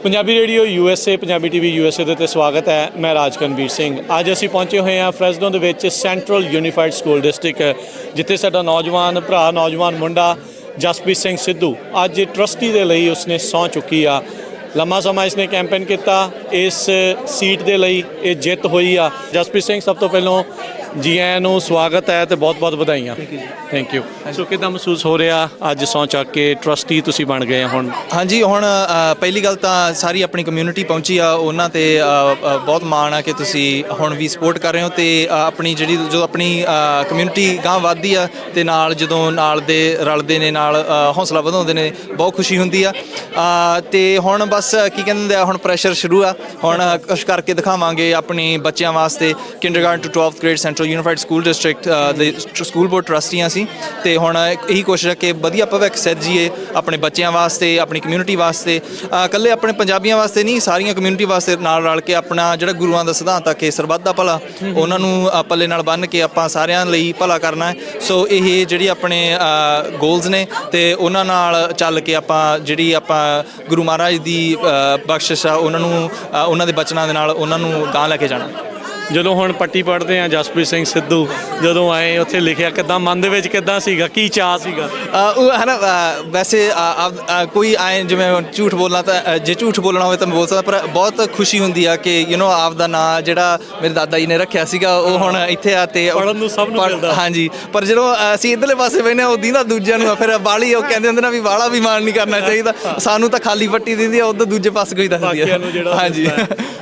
Punjabi radio USA Punjabi TV USA ਦੇ ਉੱਤੇ ਸਵਾਗਤ ਹੈ। ਮੈਂ ਰਾਜਕਨਵੀਰ ਸਿੰਘ। ਅੱਜ ਅਸੀਂ ਪਹੁੰਚੇ ਹੋਏ ਹਾਂ ਫਰੈਸਡੋ ਦੇ ਵਿੱਚ ਸੈਂਟਰਲ ਯੂਨੀਫਾਈਡ ਸਕੂਲ ਡਿਸਟ੍ਰਿਕਟ, ਜਿੱਥੇ ਸਾਡਾ ਨੌਜਵਾਨ ਭਰਾ, ਨੌਜਵਾਨ ਮੁੰਡਾ ਜਸਪ੍ਰੀਤ ਸਿੰਘ ਸਿੱਧੂ ਅੱਜ ਟਰਸਟੀ ਦੇ ਲਈ ਉਸਨੇ ਸਹੁੰ ਚੁੱਕੀ ਆ। ਲੰਮਾ ਸਮਾਂ ਇਸਨੇ ਕੈਂਪੇਨ ਕੀਤਾ, ਇਸ ਸੀਟ ਦੇ ਲਈ ਇਹ ਜਿੱਤ ਹੋਈ ਆ। ਜਸਪ੍ਰੀਤ ਸਿੰਘ, ਸਭ ਤੋਂ ਪਹਿਲਾਂ ਜੀ ਆਇਆਂ ਨੂੰ, ਸਵਾਗਤ ਹੈ ਤੇ ਬਹੁਤ ਬਹੁਤ ਵਧਾਈਆਂ। Thank you. ਸੋ ਕਿੱਦਾਂ ਮਹਿਸੂਸ ਹੋ ਰਿਹਾ ਅੱਜ ਸਹੁੰ ਚੱਕ ਕੇ ਟਰਸਟੀ ਤੁਸੀਂ ਬਣ ਗਏ ਹੁਣ? ਹਾਂਜੀ, ਹੁਣ ਪਹਿਲੀ ਗੱਲ ਤਾਂ ਸਾਰੀ ਆਪਣੀ ਕਮਿਊਨਿਟੀ ਪਹੁੰਚੀ ਆ, ਉਹਨਾਂ 'ਤੇ ਬਹੁਤ ਮਾਣ ਆ ਕਿ ਤੁਸੀਂ ਹੁਣ ਵੀ ਸਪੋਰਟ ਕਰ ਰਹੇ ਹੋ ਅਤੇ ਆਪਣੀ ਜਿਹੜੀ ਜੋ ਆਪਣੀ ਕਮਿਊਨਿਟੀ ਗਾਂਹ ਵੱਧਦੀ ਆ ਅਤੇ ਨਾਲ ਜਦੋਂ ਨਾਲ ਦੇ ਰਲਦੇ ਨੇ, ਨਾਲ ਹੌਸਲਾ ਵਧਾਉਂਦੇ ਨੇ, ਬਹੁਤ ਖੁਸ਼ੀ ਹੁੰਦੀ ਆ। ਅਤੇ ਹੁਣ ਬਸ ਕੀ ਕਹਿੰਦੇ ਆ, ਹੁਣ ਪ੍ਰੈਸ਼ਰ ਸ਼ੁਰੂ ਆ। ਹੁਣ ਕੁਛ ਕਰਕੇ ਦਿਖਾਵਾਂਗੇ ਆਪਣੇ ਬੱਚਿਆਂ ਵਾਸਤੇ। Kindergarten to 12th grade central unified school district ਦੇ ਸਕੂਲ ਬੋਰਡ ਟਰਸਟੀਆਂ ਸੀ ਅਤੇ ਹੁਣ ਇਹੀ ਕੋਸ਼ਿਸ਼ ਹੈ ਕਿ ਵਧੀਆ ਭਵਿੱਖ ਸਿਰਜੀਏ ਆਪਣੇ ਬੱਚਿਆਂ ਵਾਸਤੇ, ਆਪਣੀ ਕਮਿਊਨਿਟੀ ਵਾਸਤੇ, ਇਕੱਲੇ ਆਪਣੇ ਪੰਜਾਬੀਆਂ ਵਾਸਤੇ ਨਹੀਂ, ਸਾਰੀਆਂ ਕਮਿਊਨਿਟੀ ਵਾਸਤੇ ਨਾਲ ਰਲ ਕੇ ਆਪਣਾ ਜਿਹੜਾ ਗੁਰੂਆਂ ਦਾ ਸਿਧਾਂਤ ਆ ਕਿ ਸਰਬੱਤ ਦਾ ਭਲਾ, ਉਹਨਾਂ ਨੂੰ ਪੱਲੇ ਨਾਲ ਬੰਨ੍ਹ ਕੇ ਆਪਾਂ ਸਾਰਿਆਂ ਲਈ ਭਲਾ ਕਰਨਾ ਹੈ। ਸੋ ਇਹ ਜਿਹੜੀ ਆਪਣੇ ਗੋਲਸ ਨੇ ਅਤੇ ਉਹਨਾਂ ਨਾਲ ਚੱਲ ਕੇ ਆਪਾਂ ਜਿਹੜੀ ਆਪਾਂ ਗੁਰੂ ਮਹਾਰਾਜ ਦੀ ਬਖਸ਼ਿਸ਼ ਆ ਉਹਨਾਂ ਨੂੰ, ਉਹਨਾਂ ਦੇ ਬਚਨਾਂ ਦੇ ਨਾਲ ਉਹਨਾਂ ਨੂੰ ਗਾਂਹ ਲੈ ਕੇ ਜਾਣਾ। ਜਦੋਂ ਹੁਣ ਪੱਟੀ ਪੜ੍ਹਦੇ ਹਾਂ, ਜਸਪ੍ਰੀਤ ਸਿੰਘ ਸਿੱਧੂ ਜਦੋਂ ਆਏ ਉੱਥੇ ਲਿਖਿਆ, ਕਿੱਦਾਂ ਮਨ ਦੇ ਵਿੱਚ ਕਿੱਦਾਂ ਸੀਗਾ, ਕੀ ਚਾਅ ਸੀਗਾ? ਉਹ ਹੈ ਨਾ, ਵੈਸੇ ਕੋਈ ਆਏ ਜਿਵੇਂ ਝੂਠ ਬੋਲਣਾ, ਤਾਂ ਜੇ ਝੂਠ ਬੋਲਣਾ ਹੋਵੇ ਤਾਂ ਮੈਂ ਬੋਲ ਸਕਦਾ, ਪਰ ਬਹੁਤ ਖੁਸ਼ੀ ਹੁੰਦੀ ਆ ਕਿ ਆਪ ਦਾ ਨਾਂ ਜਿਹੜਾ ਮੇਰੇ ਦਾਦਾ ਜੀ ਨੇ ਰੱਖਿਆ ਸੀਗਾ ਉਹ ਹੁਣ ਇੱਥੇ ਆ ਅਤੇ ਪੜ੍ਹਨ ਨੂੰ ਸਭ ਨੂੰ ਮਿਲਦਾ। ਹਾਂਜੀ, ਪਰ ਜਦੋਂ ਅਸੀਂ ਇੱਧਰਲੇ ਪਾਸੇ ਬਹਿੰਦੇ ਹਾਂ ਉਹਦੀ ਨਾ ਦੂਜਿਆਂ ਨੂੰ ਫਿਰ ਬਾਹਲੀ ਉਹ ਕਹਿੰਦੇ ਹੁੰਦੇ ਨਾ ਵੀ ਬਾਹਲਾ ਵੀ ਮਾਣ ਨਹੀਂ ਕਰਨਾ ਚਾਹੀਦਾ, ਸਾਨੂੰ ਤਾਂ ਖਾਲੀ ਪੱਟੀ ਦਿੰਦੀ ਆ, ਉੱਧਰ ਦੂਜੇ ਪਾਸੇ ਕੋਈ ਦੱਸਦੀ ਆ। ਹਾਂਜੀ।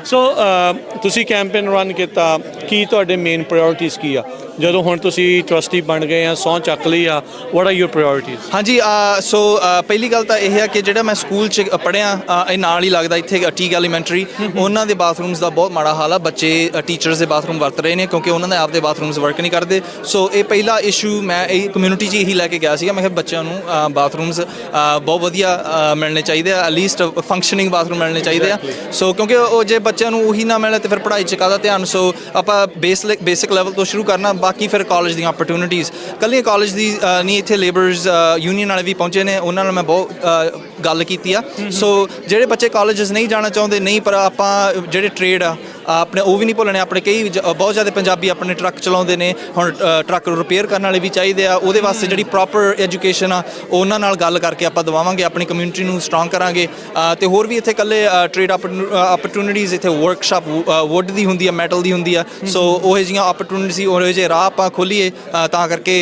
ਸੋ ਤੁਸੀਂ ਕੈਂਪੇਨ ਰਨ ਕੀਤਾ, ਕੀ ਤੁਹਾਡੇ ਮੇਨ ਪ੍ਰਾਇਓਰਟੀਜ਼ ਕੀ ਆ ਜਦੋਂ ਹੁਣ ਤੁਸੀਂ ਟਰਸਟੀ ਬਣ ਗਏ ਆ, ਸਹੁੰ ਚੱਕ ਲਈ ਆ? What are your priorities? ਹਾਂਜੀ, ਸੋ ਪਹਿਲੀ ਗੱਲ ਤਾਂ ਇਹ ਆ ਕਿ ਜਿਹੜਾ ਮੈਂ ਸਕੂਲ 'ਚ ਪੜ੍ਹਿਆ, ਇਹ ਨਾਲ ਹੀ ਲੱਗਦਾ ਇੱਥੇ ਟੀਕ ਐਲੀਮੈਂਟਰੀ, ਉਹਨਾਂ ਦੇ ਬਾਥਰੂਮਸ ਦਾ ਬਹੁਤ ਮਾੜਾ ਹਾਲ ਆ। ਬੱਚੇ ਟੀਚਰਸ ਦੇ ਬਾਥਰੂਮ ਵਰਤ ਰਹੇ ਨੇ ਕਿਉਂਕਿ ਉਹਨਾਂ ਦੇ ਆਪਦੇ ਬਾਥਰੂਮਸ ਵਰਕ ਨਹੀਂ ਕਰਦੇ। ਸੋ ਇਹ ਪਹਿਲਾ ਇਸ਼ੂ ਮੈਂ ਇਹ ਕਮਿਊਨਿਟੀ 'ਚ ਇਹੀ ਲੈ ਕੇ ਗਿਆ ਸੀਗਾ। ਮੈਂ ਕਿਹਾ ਬੱਚਿਆਂ ਨੂੰ ਬਾਥਰੂਮਸ ਬਹੁਤ ਵਧੀਆ ਮਿਲਣੇ ਚਾਹੀਦੇ ਆ, ਐਟਲੀਸਟ ਫੰਕਸ਼ਨਿੰਗ ਬਾਥਰੂਮ ਮਿਲਣੇ ਚਾਹੀਦੇ ਆ। ਸੋ ਕਿਉਂਕਿ ਉਹ ਜੇ ਬੱਚਿਆਂ ਨੂੰ ਉਹੀ ਨਾ ਮਿਲੇ ਤਾਂ ਫਿਰ ਪੜ੍ਹਾਈ 'ਚ ਕਾਹਦਾ ਧਿਆਨ। ਸੋ ਆਪਾਂ ਬੇਸਿਕ ਲੈਵਲ ਤੋਂ ਸ਼ੁਰੂ ਕਰਨਾ, ਬਾਕੀ ਫਿਰ ਕਾਲਜ ਦੀਆਂ ਆਪਰਚੂਨਿਟੀਜ਼। ਇਕੱਲੀਆਂ ਕਾਲਜ ਦੀ ਨਹੀਂ, ਇੱਥੇ ਲੇਬਰਸ ਯੂਨੀਅਨ ਵਾਲੇ ਵੀ ਪਹੁੰਚੇ ਨੇ, ਉਹਨਾਂ ਨਾਲ ਮੈਂ ਬਹੁਤ ਗੱਲ ਕੀਤੀ ਆ। ਸੋ ਜਿਹੜੇ ਬੱਚੇ ਕਾਲਜਸ ਨਹੀਂ ਜਾਣਾ ਚਾਹੁੰਦੇ ਨਹੀਂ, ਪਰ ਆਪਾਂ ਜਿਹੜੇ ਟ੍ਰੇਡ ਆ ਆਪਣੇ ਉਹ ਵੀ ਨਹੀਂ ਭੁੱਲਣੇ। ਆਪਣੇ ਕਈ ਬਹੁਤ ਜ਼ਿਆਦਾ ਪੰਜਾਬੀ ਆਪਣੇ ਟਰੱਕ ਚਲਾਉਂਦੇ ਨੇ, ਹੁਣ ਟਰੱਕ ਰਿਪੇਅਰ ਕਰਨ ਵਾਲੇ ਵੀ ਚਾਹੀਦੇ ਆ। ਉਹਦੇ ਵਾਸਤੇ ਜਿਹੜੀ ਪ੍ਰੋਪਰ ਐਜੂਕੇਸ਼ਨ ਆ ਉਹਨਾਂ ਨਾਲ ਗੱਲ ਕਰਕੇ ਆਪਾਂ ਦਵਾਵਾਂਗੇ, ਆਪਣੀ ਕਮਿਊਨਿਟੀ ਨੂੰ ਸਟਰੋਂਗ ਕਰਾਂਗੇ। ਅਤੇ ਹੋਰ ਵੀ ਇੱਥੇ ਇਕੱਲੇ ਟ੍ਰੇਡ ਆਪਰਚੂਨਿਟੀਜ਼, ਇੱਥੇ ਵਰਕਸ਼ਾਪ ਵੁੱਡ ਦੀ ਹੁੰਦੀ ਆ, ਮੈਟਲ ਦੀ ਹੁੰਦੀ ਆ। ਸੋ ਉਹ ਜਿਹੀਆਂ ਆਪਰਚੂਨਿਟੀ ਸੀ, ਉਹ ਜਿਹੇ ਰਾਹ ਆਪਾਂ ਖੋਲ੍ਹੀਏ ਤਾਂ ਕਰਕੇ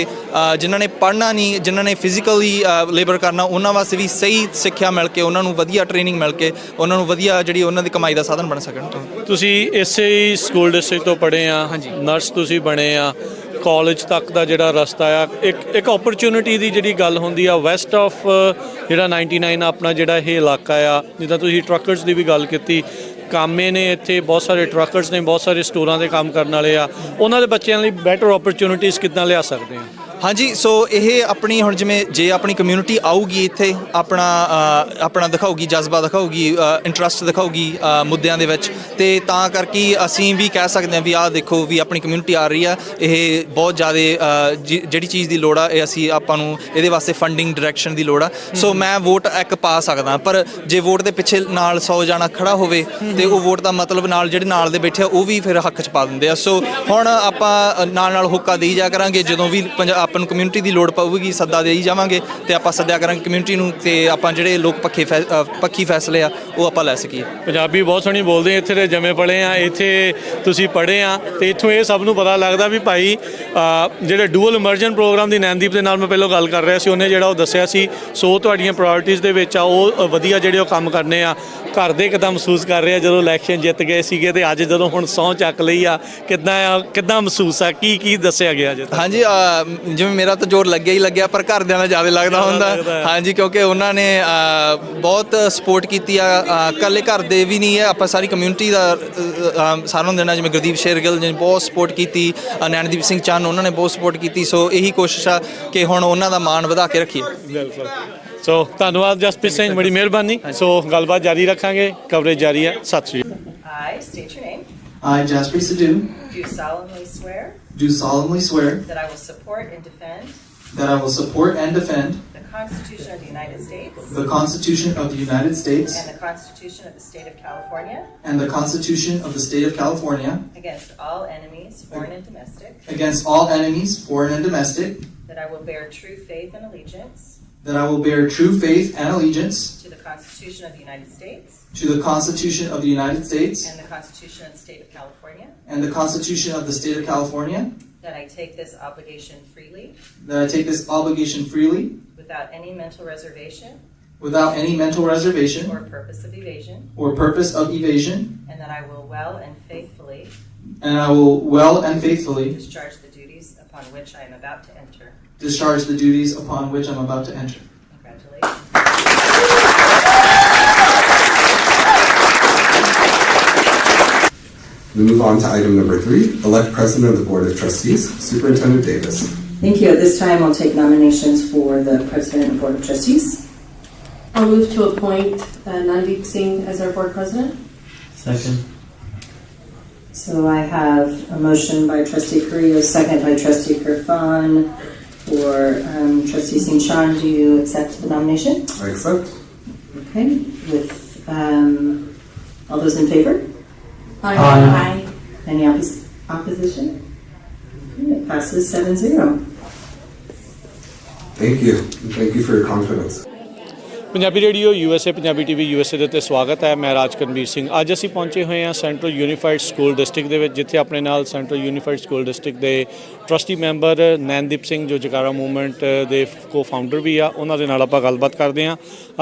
ਜਿਨ੍ਹਾਂ ਨੇ ਪੜ੍ਹਨਾ ਨਹੀਂ, ਜਿਨ੍ਹਾਂ ਨੇ ਫਿਜ਼ੀਕਲੀ ਲੇਬਰ ਕਰਨਾ, ਉਹਨਾਂ ਵਾਸਤੇ ਵੀ ਸਹੀ ਸਿੱਖਿਆ ਮਿਲ ਕੇ, ਉਹਨਾਂ ਨੂੰ ਵਧੀਆ ਟ੍ਰੇਨਿੰਗ ਮਿਲ ਕੇ, ਉਹਨਾਂ ਨੂੰ ਵਧੀਆ ਜਿਹੜੀ ਉਹਨਾਂ ਦੀ ਕਮਾਈ ਦਾ ਸਾਧਨ ਬਣ ਸਕਣ। ਤੁਸੀਂ ਇਸੇ ਹੀ ਸਕੂਲ ਡਿਸਟ੍ਰਿਕਟ ਤੋਂ ਪੜ੍ਹੇ ਆ? ਹਾਂਜੀ। ਨਰਸ ਤੁਸੀਂ ਬਣੇ ਆ, ਕਾਲਜ ਤੱਕ ਦਾ ਜਿਹੜਾ ਰਸਤਾ ਆ, ਇੱਕ ਓਪਰਚੁਨਿਟੀ ਦੀ ਜਿਹੜੀ ਗੱਲ ਹੁੰਦੀ ਆ, ਵੈਸਟ ਆਫ ਜਿਹੜਾ 99 ਆਪਣਾ ਜਿਹੜਾ ਇਹ ਇਲਾਕਾ ਆ, ਜਿੱਦਾਂ ਤੁਸੀਂ ਟਰੱਕਰਸ ਦੀ ਵੀ ਗੱਲ ਕੀਤੀ, ਕਾਮੇ ਨੇ ਇੱਥੇ ਬਹੁਤ ਸਾਰੇ ਟਰੱਕਰਸ ਨੇ, ਬਹੁਤ ਸਾਰੇ ਸਟੋਰਾਂ 'ਤੇ ਕੰਮ ਕਰਨ ਵਾਲੇ ਆ, ਉਹਨਾਂ ਦੇ ਬੱਚਿਆਂ ਲਈ ਬੈਟਰ ਓਪਰਚੁਨਿਟੀਜ਼ ਕਿੱਦਾਂ ਲਿਆ ਸਕਦੇ ਆ? ਹਾਂਜੀ, ਸੋ ਇਹ ਆਪਣੀ ਹੁਣ ਜਿਵੇਂ ਜੇ ਆਪਣੀ ਕਮਿਊਨਿਟੀ ਆਊਗੀ ਇੱਥੇ, ਆਪਣਾ ਦਿਖਾਊਗੀ, ਜਜ਼ਬਾ ਦਿਖਾਊਗੀ, ਇੰਟਰਸਟ ਦਿਖਾਊਗੀ ਮੁੱਦਿਆਂ ਦੇ ਵਿੱਚ, ਅਤੇ ਤਾਂ ਕਰਕੇ ਅਸੀਂ ਵੀ ਕਹਿ ਸਕਦੇ ਹਾਂ ਵੀ ਆਹ ਦੇਖੋ ਵੀ ਆਪਣੀ ਕਮਿਊਨਿਟੀ ਆ ਰਹੀ ਆ, ਇਹ ਬਹੁਤ ਜ਼ਿਆਦਾ ਜਿਹੜੀ ਚੀਜ਼ ਦੀ ਲੋੜ ਆ, ਇਹ ਅਸੀਂ ਆਪਾਂ ਨੂੰ ਇਹਦੇ ਵਾਸਤੇ ਫੰਡਿੰਗ ਡਾਇਰੈਕਸ਼ਨ ਦੀ ਲੋੜ ਆ। ਸੋ ਮੈਂ ਵੋਟ ਇੱਕ ਪਾ ਸਕਦਾ, ਪਰ ਜੇ ਵੋਟ ਦੇ ਪਿੱਛੇ ਨਾਲ 100 ਜਾਣਾ ਖੜਾ ਹੋਵੇ ਅਤੇ ਉਹ ਵੋਟ ਦਾ ਮਤਲਬ ਨਾਲ ਜਿਹੜੇ ਨਾਲ ਦੇ ਬੈਠੇ ਆ ਉਹ ਵੀ ਫਿਰ ਹੱਕ 'ਚ ਪਾ ਦਿੰਦੇ ਆ। ਸੋ ਹੁਣ ਆਪਾਂ ਨਾਲ ਹੁੱਕਾ ਦੇਈ ਜਾ ਕਰਾਂਗੇ, ਜਦੋਂ ਵੀ ਆਪਾਂ ਨੂੰ ਕਮਿਊਨਿਟੀ ਦੀ ਲੋੜ ਪਊਗੀ ਸੱਦਾ ਦੇਈ ਜਾਵਾਂਗੇ ਅਤੇ ਆਪਾਂ ਸੱਦਿਆ ਕਰਾਂਗੇ ਕਮਿਊਨਿਟੀ ਨੂੰ, ਅਤੇ ਆਪਾਂ ਜਿਹੜੇ ਲੋਕ ਪੱਖੀ ਫੈਸਲੇ ਆ ਉਹ ਆਪਾਂ ਲੈ ਸਕੀਏ। ਪੰਜਾਬੀ ਬਹੁਤ ਸੋਹਣੀ ਬੋਲਦੇ, ਇੱਥੇ ਦੇ ਜੰਮੇ ਪਲੇ ਆ, ਇੱਥੇ ਤੁਸੀਂ ਪੜ੍ਹੇ ਆ, ਅਤੇ ਇੱਥੋਂ ਇਹ ਸਭ ਨੂੰ ਪਤਾ ਲੱਗਦਾ ਵੀ ਭਾਈ ਜਿਹੜੇ ਡੂਅਲ ਇਮਰਜਨ ਪ੍ਰੋਗਰਾਮ ਦੀ ਨੈਨਦੀਪ ਦੇ ਨਾਲ ਮੈਂ ਪਹਿਲਾਂ ਗੱਲ ਕਰ ਰਿਹਾ ਸੀ, ਉਹਨੇ ਜਿਹੜਾ ਉਹ ਦੱਸਿਆ ਸੀ। ਸੋ ਤੁਹਾਡੀਆਂ ਪ੍ਰਾਇਓਰਟੀਜ਼ ਦੇ ਵਿੱਚ ਆ ਉਹ ਵਧੀਆ ਜਿਹੜੇ ਉਹ ਕੰਮ ਕਰਨੇ ਆ। ਘਰ ਦੇ ਕਿੱਦਾਂ ਮਹਿਸੂਸ ਕਰ ਰਹੇ ਆ ਜਦੋਂ ਇਲੈਕਸ਼ਨ ਜਿੱਤ ਗਏ ਸੀਗੇ, ਅਤੇ ਅੱਜ ਜਦੋਂ ਹੁਣ ਸਹੁੰ ਚੱਕ ਲਈ ਆ, ਕਿੱਦਾਂ ਮਹਿਸੂਸ ਆ, ਕੀ ਦੱਸਿਆ ਗਿਆ ਅੱਜ? ਹਾਂਜੀ, ਜਿਵੇਂ ਮੇਰਾ ਤਾਂ ਜ਼ੋਰ ਲੱਗਿਆ ਹੀ ਲੱਗਿਆ, ਪਰ ਘਰਦਿਆਂ ਦਾ ਜ਼ਿਆਦਾ ਲੱਗਦਾ ਹੁੰਦਾ। ਹਾਂਜੀ, ਕਿਉਂਕਿ ਉਹਨਾਂ ਨੇ ਬਹੁਤ ਸਪੋਰਟ ਕੀਤੀ ਆ, ਇਕੱਲੇ ਘਰ ਦੇ ਵੀ ਨਹੀਂ ਹੈ, ਆਪਾਂ ਸਾਰੀ ਕਮਿਊਨਿਟੀ ਦਾ ਸਾਰਿਆਂ ਨੂੰ ਦੇਣਾ। ਜਿਵੇਂ ਗੁਰਦੀਪ ਸ਼ੇਰਗਿੱਲ ਨੇ ਬਹੁਤ ਸਪੋਰਟ ਕੀਤੀ, ਨੈਣਦੀਪ ਸਿੰਘ ਚੰਨ ਉਹਨਾਂ ਨੇ ਬਹੁਤ ਸਪੋਰਟ ਕੀਤੀ। ਸੋ ਇਹੀ ਕੋਸ਼ਿਸ਼ ਆ ਕਿ ਹੁਣ ਉਹਨਾਂ ਦਾ ਮਾਣ ਵਧਾ ਕੇ ਰੱਖੀਏ। ਬਿਲਕੁਲ। ਸੋ ਧੰਨਵਾਦ ਜਸਪ੍ਰੀਤ ਸਿੰਘ, ਬੜੀ ਮਿਹਰਬਾਨੀ। ਸੋ ਗੱਲਬਾਤ ਜਾਰੀ ਰੱਖਾਂਗੇ, ਕਵਰੇਜ ਜਾਰੀ ਹੈ। ਸਤਿ ਸ਼੍ਰੀ ਅਕਾਲ। I state your name. I, Jaspreet Sidhu, Do solemnly swear do solemnly swear that I will support and defend that I will support and defend the Constitution of the United States the Constitution of the United States and the Constitution of the State of California and the Constitution of the State of California against all enemies, foreign and domestic, against all enemies, foreign and domestic, that I will bear true faith and allegiance that I will bear true faith and allegiance to the Constitution of the United States to the Constitution of the United States and the Constitution of the State of California, and the Constitution of the State of California, that I take this obligation freely that I take this obligation freely without any mental reservation without any mental reservation or purpose of evasion, or purpose of evasion, and that I will well and faithfully and I will well and faithfully discharge the duties upon which I am about to enter. discharge the duties upon which I'm about to enter. Congratulations. We move on to item number 3, elect President of the Board of Trustees, Superintendent Davis. Thank you. At this time, I'll take nominations for the President and Board of Trustees. I'll move to appoint Nandeep Singh as our board president. Second. So I have a motion by Trustee Carrillo, second by Trustee Kirfan for Trustee Singh Chan. Do you accept the nomination? I accept. Okay. With all those in favor? Aye. Any opposition? Okay, it passes 7-0. Thank you. And thank you for your confidence. Punjabi radio USA Punjabi TV USA ਦੇ ਉੱਤੇ ਸਵਾਗਤ ਹੈ। ਮੈਂ ਰਾਜਕਨਵੀਰ ਸਿੰਘ। ਅੱਜ ਅਸੀਂ ਪਹੁੰਚੇ ਹੋਏ ਹਾਂ ਸੈਂਟਰਲ ਯੂਨੀਫਾਈਡ ਸਕੂਲ ਡਿਸਟ੍ਰਿਕਟ ਦੇ ਵਿੱਚ, ਜਿੱਥੇ ਆਪਣੇ ਨਾਲ ਸੈਂਟਰਲ ਯੂਨੀਫਾਈਡ ਸਕੂਲ ਡਿਸਟ੍ਰਿਕਟ ਦੇ ਟਰਸਟੀ ਮੈਂਬਰ ਨੈਨਦੀਪ ਸਿੰਘ, ਜੋ ਜਕਾਰਾ ਮੂਵਮੈਂਟ ਦੇ ਕੋ ਫਾਊਂਡਰ ਵੀ ਆ, ਉਹਨਾਂ ਦੇ ਨਾਲ ਆਪਾਂ ਗੱਲਬਾਤ ਕਰਦੇ ਹਾਂ।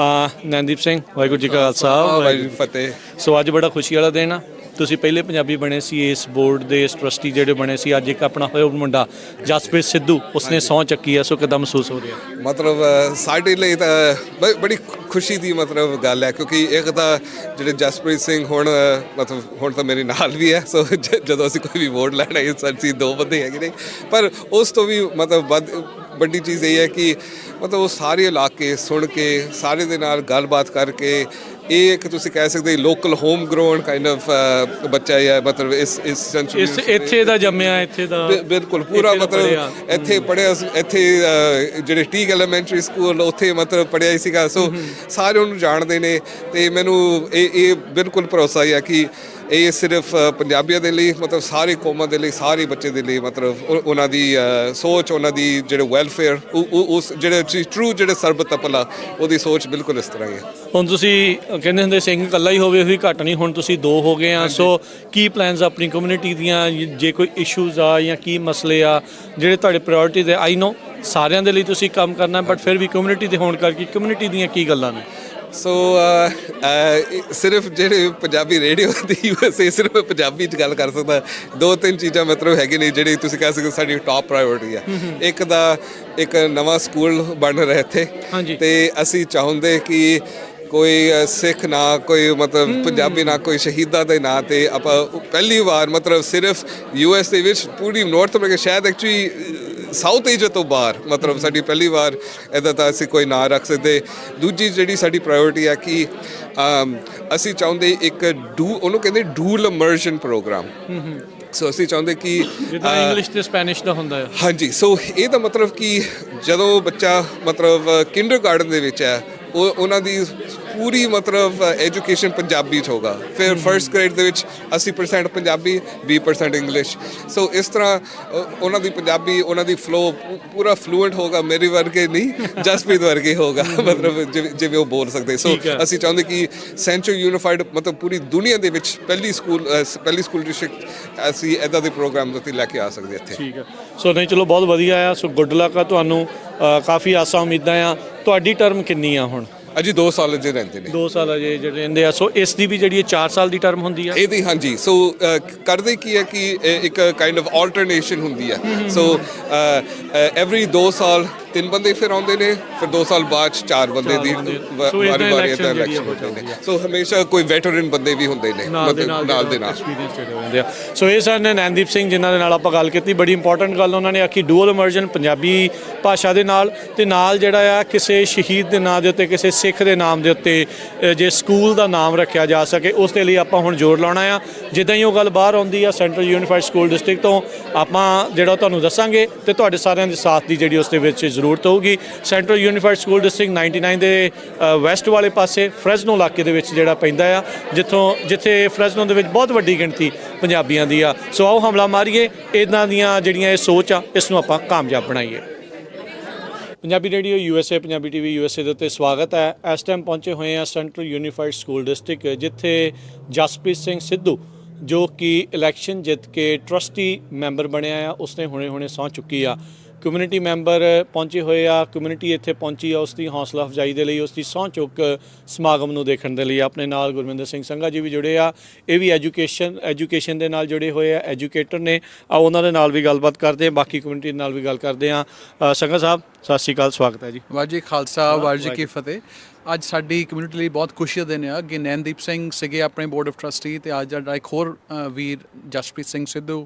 ਨੈਨਦੀਪ ਸਿੰਘ, ਵਾਹਿਗੁਰੂ ਜੀ ਕਾ ਖਾਲਸਾ, ਵਾਹਿਗੁਰੂ ਜੀ ਕੀ ਫਤਿਹ। ਸੋ ਅੱਜ ਬੜਾ ਖੁਸ਼ੀ ਵਾਲਾ ਦਿਨ ਆ। ਤੁਸੀਂ ਪਹਿਲੇ ਪੰਜਾਬੀ ਬਣੇ ਸੀ ਇਸ ਬੋਰਡ ਦੇ ਟਰਸਟੀ ਜਿਹੜੇ ਬਣੇ ਸੀ। ਅੱਜ ਇੱਕ ਆਪਣਾ ਹੋਇਆ ਮੁੰਡਾ ਜਸਪ੍ਰੀਤ ਸਿੱਧੂ, ਉਸਨੇ ਸਹੁੰ ਚੱਕੀ ਆ। ਸੋ ਕਿੱਦਾਂ ਮਹਿਸੂਸ ਹੋ ਰਿਹਾ? ਮਤਲਬ ਸਾਡੇ ਲਈ ਤਾਂ ਬੜੀ ਖੁਸ਼ੀ ਦੀ ਮਤਲਬ ਗੱਲ ਹੈ, ਕਿਉਂਕਿ ਇੱਕ ਤਾਂ ਜਿਹੜੇ ਜਸਪ੍ਰੀਤ ਸਿੰਘ ਹੁਣ ਤਾਂ ਮੇਰੇ ਨਾਲ ਵੀ ਹੈ। ਸੋ ਜਦੋਂ ਅਸੀਂ ਕੋਈ ਵੀ ਵੋਟ ਲੈਣਾ ਅਸੀਂ 2 ਬੰਦੇ ਹੈਗੇ ਨੇ, ਪਰ ਉਸ ਤੋਂ ਵੀ ਮਤਲਬ ਵੱਡੀ ਚੀਜ਼ ਇਹ ਹੈ ਕਿ ਮਤਲਬ ਉਹ ਸਾਰੇ ਇਲਾਕੇ ਸੁਣ ਕੇ, ਸਾਰੇ ਦੇ ਨਾਲ ਗੱਲਬਾਤ ਕਰਕੇ, ਇਹ ਇੱਕ ਤੁਸੀਂ ਕਹਿ ਸਕਦੇ local home grown kind of ਬੱਚਾ ਹੈ। ਮਤਲਬ ਇਸ ਇੱਥੇ ਦਾ ਜੰਮਿਆ, ਇੱਥੇ ਦਾ ਬਿਲਕੁਲ ਪੂਰਾ ਮਤਲਬ ਇੱਥੇ ਪੜ੍ਹਿਆ। ਇੱਥੇ ਜਿਹੜੇ ਟੀਕ ਐਲੀਮੈਂਟਰੀ ਸਕੂਲ ਉੱਥੇ ਮਤਲਬ ਪੜ੍ਹਿਆ ਹੀ ਸੀਗਾ। ਸੋ ਸਾਰੇ ਉਹਨੂੰ ਜਾਣਦੇ ਨੇ, ਤੇ ਮੈਨੂੰ ਇਹ ਬਿਲਕੁਲ ਭਰੋਸਾ ਹੈ ਕਿ ਇਹ ਸਿਰਫ ਪੰਜਾਬੀਆਂ ਦੇ ਲਈ, ਮਤਲਬ ਸਾਰੇ ਕੌਮਾਂ ਦੇ ਲਈ, ਸਾਰੇ ਬੱਚੇ ਦੇ ਲਈ, ਮਤਲਬ ਉਹਨਾਂ ਦੀ ਸੋਚ, ਉਹਨਾਂ ਦੀ ਜਿਹੜੇ ਵੈਲਫੇਅਰ, ਉਸ ਜਿਹੜੇ ਟਰੂ ਜਿਹੜੇ ਸਰਬੱਤ ਭਲਾ, ਉਹਦੀ ਸੋਚ ਬਿਲਕੁਲ ਇਸ ਤਰ੍ਹਾਂ ਹੀ ਹੈ। ਹੁਣ ਤੁਸੀਂ ਕਹਿੰਦੇ ਹੁੰਦੇ ਸਿੰਘ ਇਕੱਲਾ ਹੀ ਹੋਵੇ ਉਹੀ ਘੱਟ ਨਹੀਂ, ਹੁਣ ਤੁਸੀਂ 2 ਹੋ ਗਏ ਆ। ਸੋ ਕੀ ਪਲਾਨਸ ਆਪਣੀ ਕਮਿਊਨਿਟੀ ਦੀਆਂ, ਜੇ ਕੋਈ ਇਸ਼ੂਜ਼ ਆ ਜਾਂ ਕੀ ਮਸਲੇ ਆ ਜਿਹੜੇ ਤੁਹਾਡੇ ਪ੍ਰਾਇੋਰਟੀ ਦੇ? ਆਈ ਨੋ ਸਾਰਿਆਂ ਦੇ ਲਈ ਤੁਸੀਂ ਕੰਮ ਕਰਨਾ, ਬਟ ਫਿਰ ਵੀ ਕਮਿਊਨਿਟੀ ਦੇ ਹੋਣ ਕਰਕੇ ਕਮਿਊਨਿਟੀ ਦੀਆਂ ਕੀ ਗੱਲਾਂ ਨੇ? ਸੋ ਸਿਰਫ ਜਿਹੜੇ ਪੰਜਾਬੀ ਰੇਡੀਓ ਦੀ USA ਸਿਰਫ ਪੰਜਾਬੀ 'ਚ ਗੱਲ ਕਰ ਸਕਦਾ। 2-3 ਚੀਜ਼ਾਂ ਮਤਲਬ ਹੈਗੇ ਨੇ ਜਿਹੜੇ ਤੁਸੀਂ ਕਹਿ ਸਕਦੇ ਸਾਡੀ ਟਾਪ ਪ੍ਰਾਇੋਰਟੀ ਆ। ਇੱਕ ਨਵਾਂ ਸਕੂਲ ਬਣ ਰਿਹਾ ਇੱਥੇ, ਤੇ ਅਸੀਂ ਚਾਹੁੰਦੇ ਕਿ ਕੋਈ ਸਿੱਖ ਨਾ, ਕੋਈ ਮਤਲਬ ਪੰਜਾਬੀ ਨਾ, ਕੋਈ ਸ਼ਹੀਦਾਂ ਦੇ ਨਾਂ 'ਤੇ ਆਪਾਂ ਪਹਿਲੀ ਵਾਰ ਮਤਲਬ ਸਿਰਫ US ਦੇ ਵਿੱਚ, ਪੂਰੀ ਨਾਰਥ ਅਮਰੀਕਾ, ਸ਼ਾਇਦ ਐਕਚੁਅਲੀ ਸਾਊਥ ਏਸ਼ੀਆ ਤੋਂ ਬਾਹਰ, ਮਤਲਬ ਸਾਡੀ ਪਹਿਲੀ ਵਾਰ ਇੱਦਾਂ ਤਾਂ ਅਸੀਂ ਕੋਈ ਨਾਂ ਰੱਖ ਸਕਦੇ। ਦੂਜੀ ਜਿਹੜੀ ਸਾਡੀ ਪ੍ਰਾਇੋਰਟੀ ਹੈ ਕਿ ਅਸੀਂ ਚਾਹੁੰਦੇ ਇੱਕ ਉਹਨੂੰ ਕਹਿੰਦੇ ਡੂਲ ਇਮਰਸ਼ਨ ਪ੍ਰੋਗਰਾਮ। ਸੋ ਅਸੀਂ ਚਾਹੁੰਦੇ ਕਿ ਜਿੱਦਾਂ ਇੰਗਲਿਸ਼ ਤੇ ਸਪੈਨਿਸ਼ ਦਾ ਹੁੰਦਾ ਹੈ। ਹਾਂਜੀ, ਸੋ ਇਹ ਦਾ ਮਤਲਬ ਕਿ ਜਦੋਂ ਬੱਚਾ ਮਤਲਬ ਕਿੰਡਰਗਾਰਟਨ ਦੇ ਵਿੱਚ ਹੈ, ਉਹਨਾਂ ਦੀ ਪੂਰੀ ਮਤਲਬ ਐਜੂਕੇਸ਼ਨ ਪੰਜਾਬੀ 'ਚ ਹੋਗਾ। ਫਿਰ ਫਰਸਟ ਗ੍ਰੇਡ ਦੇ ਵਿੱਚ 80% ਪੰਜਾਬੀ, 20% ਇੰਗਲਿਸ਼। ਸੋ ਇਸ ਤਰ੍ਹਾਂ ਉਹਨਾਂ ਦੀ ਪੰਜਾਬੀ, ਉਹਨਾਂ ਦੀ ਫਲੋ ਪੂਰਾ ਫਲੂਐਂਟ ਹੋਗਾ। ਮੇਰੇ ਵਰਗੇ ਨਹੀਂ, ਜਸਪ੍ਰੀਤ ਵਰਗੇ ਹੋਗਾ, ਮਤਲਬ ਜਿਵੇਂ ਉਹ ਬੋਲ ਸਕਦੇ। ਸੋ ਅਸੀਂ ਚਾਹੁੰਦੇ ਕਿ ਸੈਂਟਰਲ ਯੂਨੀਫਾਈਡ ਮਤਲਬ ਪੂਰੀ ਦੁਨੀਆ ਦੇ ਵਿੱਚ ਪਹਿਲੀ ਸਕੂਲ ਡਿਸਟ੍ਰਿਕਟ ਅਸੀਂ ਇੱਦਾਂ ਦੇ ਪ੍ਰੋਗਰਾਮ ਉੱਤੇ ਲੈ ਕੇ ਆ ਸਕਦੇ ਇੱਥੇ। ਠੀਕ ਹੈ। ਸੋ ਨਹੀਂ, ਚਲੋ ਬਹੁਤ ਵਧੀਆ ਆ। ਸੋ ਗੁੱਡ ਲੱਕ ਆ ਤੁਹਾਨੂੰ। ਕਾਫੀ ਆਸਾਂ ਉਮੀਦਾਂ ਆ। ਤੁਹਾਡੀ ਟਰਮ ਕਿੰਨੀ ਆ ਹੁਣ? ਅਜੀ 2 ਸਾਲ ਜੇ ਰਹਿੰਦੇ ਨੇ। 2 ਸਾਲ ਅਜੇ ਜਿਹੜੇ ਰਹਿੰਦੇ ਆ। ਸੋ ਇਸ ਦੀ ਵੀ ਜਿਹੜੀ 4 ਸਾਲ ਦੀ ਟਰਮ ਹੁੰਦੀ ਆ ਇਹਦੀ? ਹਾਂਜੀ। ਸੋ ਕਰਦੇ ਕੀ ਹੈ ਕਿ ਇੱਕ ਕਾਈਂਡ ਆਫ ਆਲਟਰਨੇਸ਼ਨ ਹੁੰਦੀ ਹੈ। ਸੋ ਐਵਰੀ 2 ਸਾਲ 3 ਬੰਦੇ ਫਿਰ ਆਉਂਦੇ ਨੇ, ਫਿਰ 2 ਸਾਲ ਬਾਅਦ 4 ਬੰਦੇ ਦੀ ਵਾਰੀ ਇਲੈਕਸ਼ਨ ਹੁੰਦੇ ਨੇ। ਸੋ ਹਮੇਸ਼ਾ ਕੋਈ ਵੈਟਰਨ ਬੰਦੇ ਵੀ ਹੁੰਦੇ ਨੇ ਨਾਲ ਦੇ ਨਾਲ। ਸੋ ਇਹ ਸਨ ਨੈਨਦੀਪ ਸਿੰਘ, ਜਿਨ੍ਹਾਂ ਦੇ ਨਾਲ ਆਪਾਂ ਗੱਲ ਕੀਤੀ। ਬੜੀ ਇੰਪੋਰਟੈਂਟ ਗੱਲ ਉਹਨਾਂ ਨੇ ਆਖੀ, ਡੂਅਲ ਇਮਰਜਨ ਪੰਜਾਬੀ ਭਾਸ਼ਾ ਦੇ ਨਾਲ, ਤੇ ਨਾਲ ਜਿਹੜਾ ਆ ਕਿਸੇ ਸ਼ਹੀਦ ਦੇ ਨਾਂ ਦੇ ਉੱਤੇ, ਕਿਸੇ ਸਿੱਖ ਦੇ ਨਾਮ ਦੇ ਉੱਤੇ ਜੇ ਸਕੂਲ ਦਾ ਨਾਮ ਰੱਖਿਆ ਜਾ ਸਕੇ, ਉਸ ਦੇ ਲਈ ਆਪਾਂ ਹੁਣ ਜ਼ੋਰ ਲਾਉਣਾ ਆ। ਜਿੱਦਾਂ ਹੀ ਉਹ ਗੱਲ ਬਾਹਰ ਆਉਂਦੀ ਆ ਸੈਂਟਰਲ ਯੂਨੀਫਾਈਡ ਸਕੂਲ ਡਿਸਟ੍ਰਿਕਟ ਤੋਂ, ਆਪਾਂ ਜਿਹੜਾ ਤੁਹਾਨੂੰ ਦੱਸਾਂਗੇ, ਤੇ ਤੁਹਾਡੇ ਸਾਰਿਆਂ ਦੇ ਸਾਥ ਦੀ ਜਿਹੜੀ ਉਸ ਦੇ ਵਿੱਚ ਜ਼ਰੂਰਤ ਹੋਊਗੀ। ਸੈਂਟਰਲ ਯੂਨੀਫਾਈਡ ਸਕੂਲ ਡਿਸਟ੍ਰਿਕਟ 99 ਦੇ ਵੈਸਟ ਵਾਲੇ ਪਾਸੇ ਫਰੈਜ਼ਨੋ ਇਲਾਕੇ ਦੇ ਵਿੱਚ ਜਿਹੜਾ ਪੈਂਦਾ ਆ, ਜਿੱਥੇ ਫਰੈਜ਼ਨੋ ਦੇ ਵਿੱਚ ਬਹੁਤ ਵੱਡੀ ਗਿਣਤੀ ਪੰਜਾਬੀਆਂ ਦੀ ਆ। ਸੋ ਆਓ ਹਮਲਾ ਮਾਰੀਏ, ਇਹਨਾਂ ਦੀਆਂ ਜਿਹੜੀਆਂ ਇਹ ਸੋਚ ਆ ਇਸ ਨੂੰ ਆਪਾਂ ਕਾਮਯਾਬ ਬਣਾਈਏ। Punjabi radio USA, Punjabi TV USA ਦੇ ਉੱਤੇ ਸਵਾਗਤ ਹੈ। ਇਸ ਟਾਈਮ ਪਹੁੰਚੇ ਹੋਏ ਆ ਸੈਂਟਰਲ ਯੂਨੀਫਾਈਡ ਸਕੂਲ ਡਿਸਟ੍ਰਿਕਟ, ਜਿੱਥੇ ਜਸਪ੍ਰੀਤ ਸਿੰਘ ਸਿੱਧੂ ਜੋ ਕਿ ਇਲੈਕਸ਼ਨ ਜਿੱਤ ਕੇ ਟਰਸਟੀ ਮੈਂਬਰ ਬਣਿਆ ਆ, ਉਸਨੇ ਹੁਣੇ ਸਹੁੰ ਚੁੱਕੀ ਆ। ਕਮਿਊਨਿਟੀ ਮੈਂਬਰ ਪਹੁੰਚੇ ਹੋਏ ਆ, ਕਮਿਊਨਿਟੀ ਇੱਥੇ ਪਹੁੰਚੀ ਆ ਉਸ ਦੀ ਹੌਸਲਾ ਅਫਜ਼ਾਈ ਦੇ ਲਈ, ਉਸ ਦੀ ਸਹੁੰ ਚੁੱਕ ਸਮਾਗਮ ਨੂੰ ਦੇਖਣ ਦੇ ਲਈ। ਆਪਣੇ ਨਾਲ ਗੁਰਮਿੰਦਰ ਸਿੰਘ ਸੰਘਾ ਜੀ ਵੀ ਜੁੜੇ ਆ, ਇਹ ਵੀ ਐਜੂਕੇਸ਼ਨ ਦੇ ਨਾਲ ਜੁੜੇ ਹੋਏ ਆ, ਐਜੂਕੇਟਰ ਨੇ। ਆ ਉਹਨਾਂ ਦੇ ਨਾਲ ਵੀ ਗੱਲਬਾਤ ਕਰਦੇ ਆ, ਬਾਕੀ ਕਮਿਊਨਿਟੀ ਨਾਲ ਵੀ ਗੱਲ ਕਰਦੇ ਆ। ਸੰਘਾ ਸਾਹਿਬ ਸਤਿ ਸ਼੍ਰੀ ਅਕਾਲ, ਸਵਾਗਤ ਹੈ ਜੀ। ਵਾਹਿਗੁਰੂ ਜੀ ਖਾਲਸਾ, ਵਾਹਿਗੁਰੂ ਜੀ ਕੀ ਫਤਿਹ। ਅੱਜ ਸਾਡੀ ਕਮਿਊਨਿਟੀ ਲਈ ਬਹੁਤ ਖੁਸ਼ੀ ਦਾ ਦਿਨ ਆ ਕਿ ਨੈਨਦੀਪ ਸਿੰਘ ਸੀਗੇ ਆਪਣੇ ਬੋਰਡ ਆਫ ਟਰਸਟੀ, ਤੇ ਅੱਜ ਸਾਡਾ ਇੱਕ ਹੋਰ ਵੀਰ Jaspreet Singh Sidhu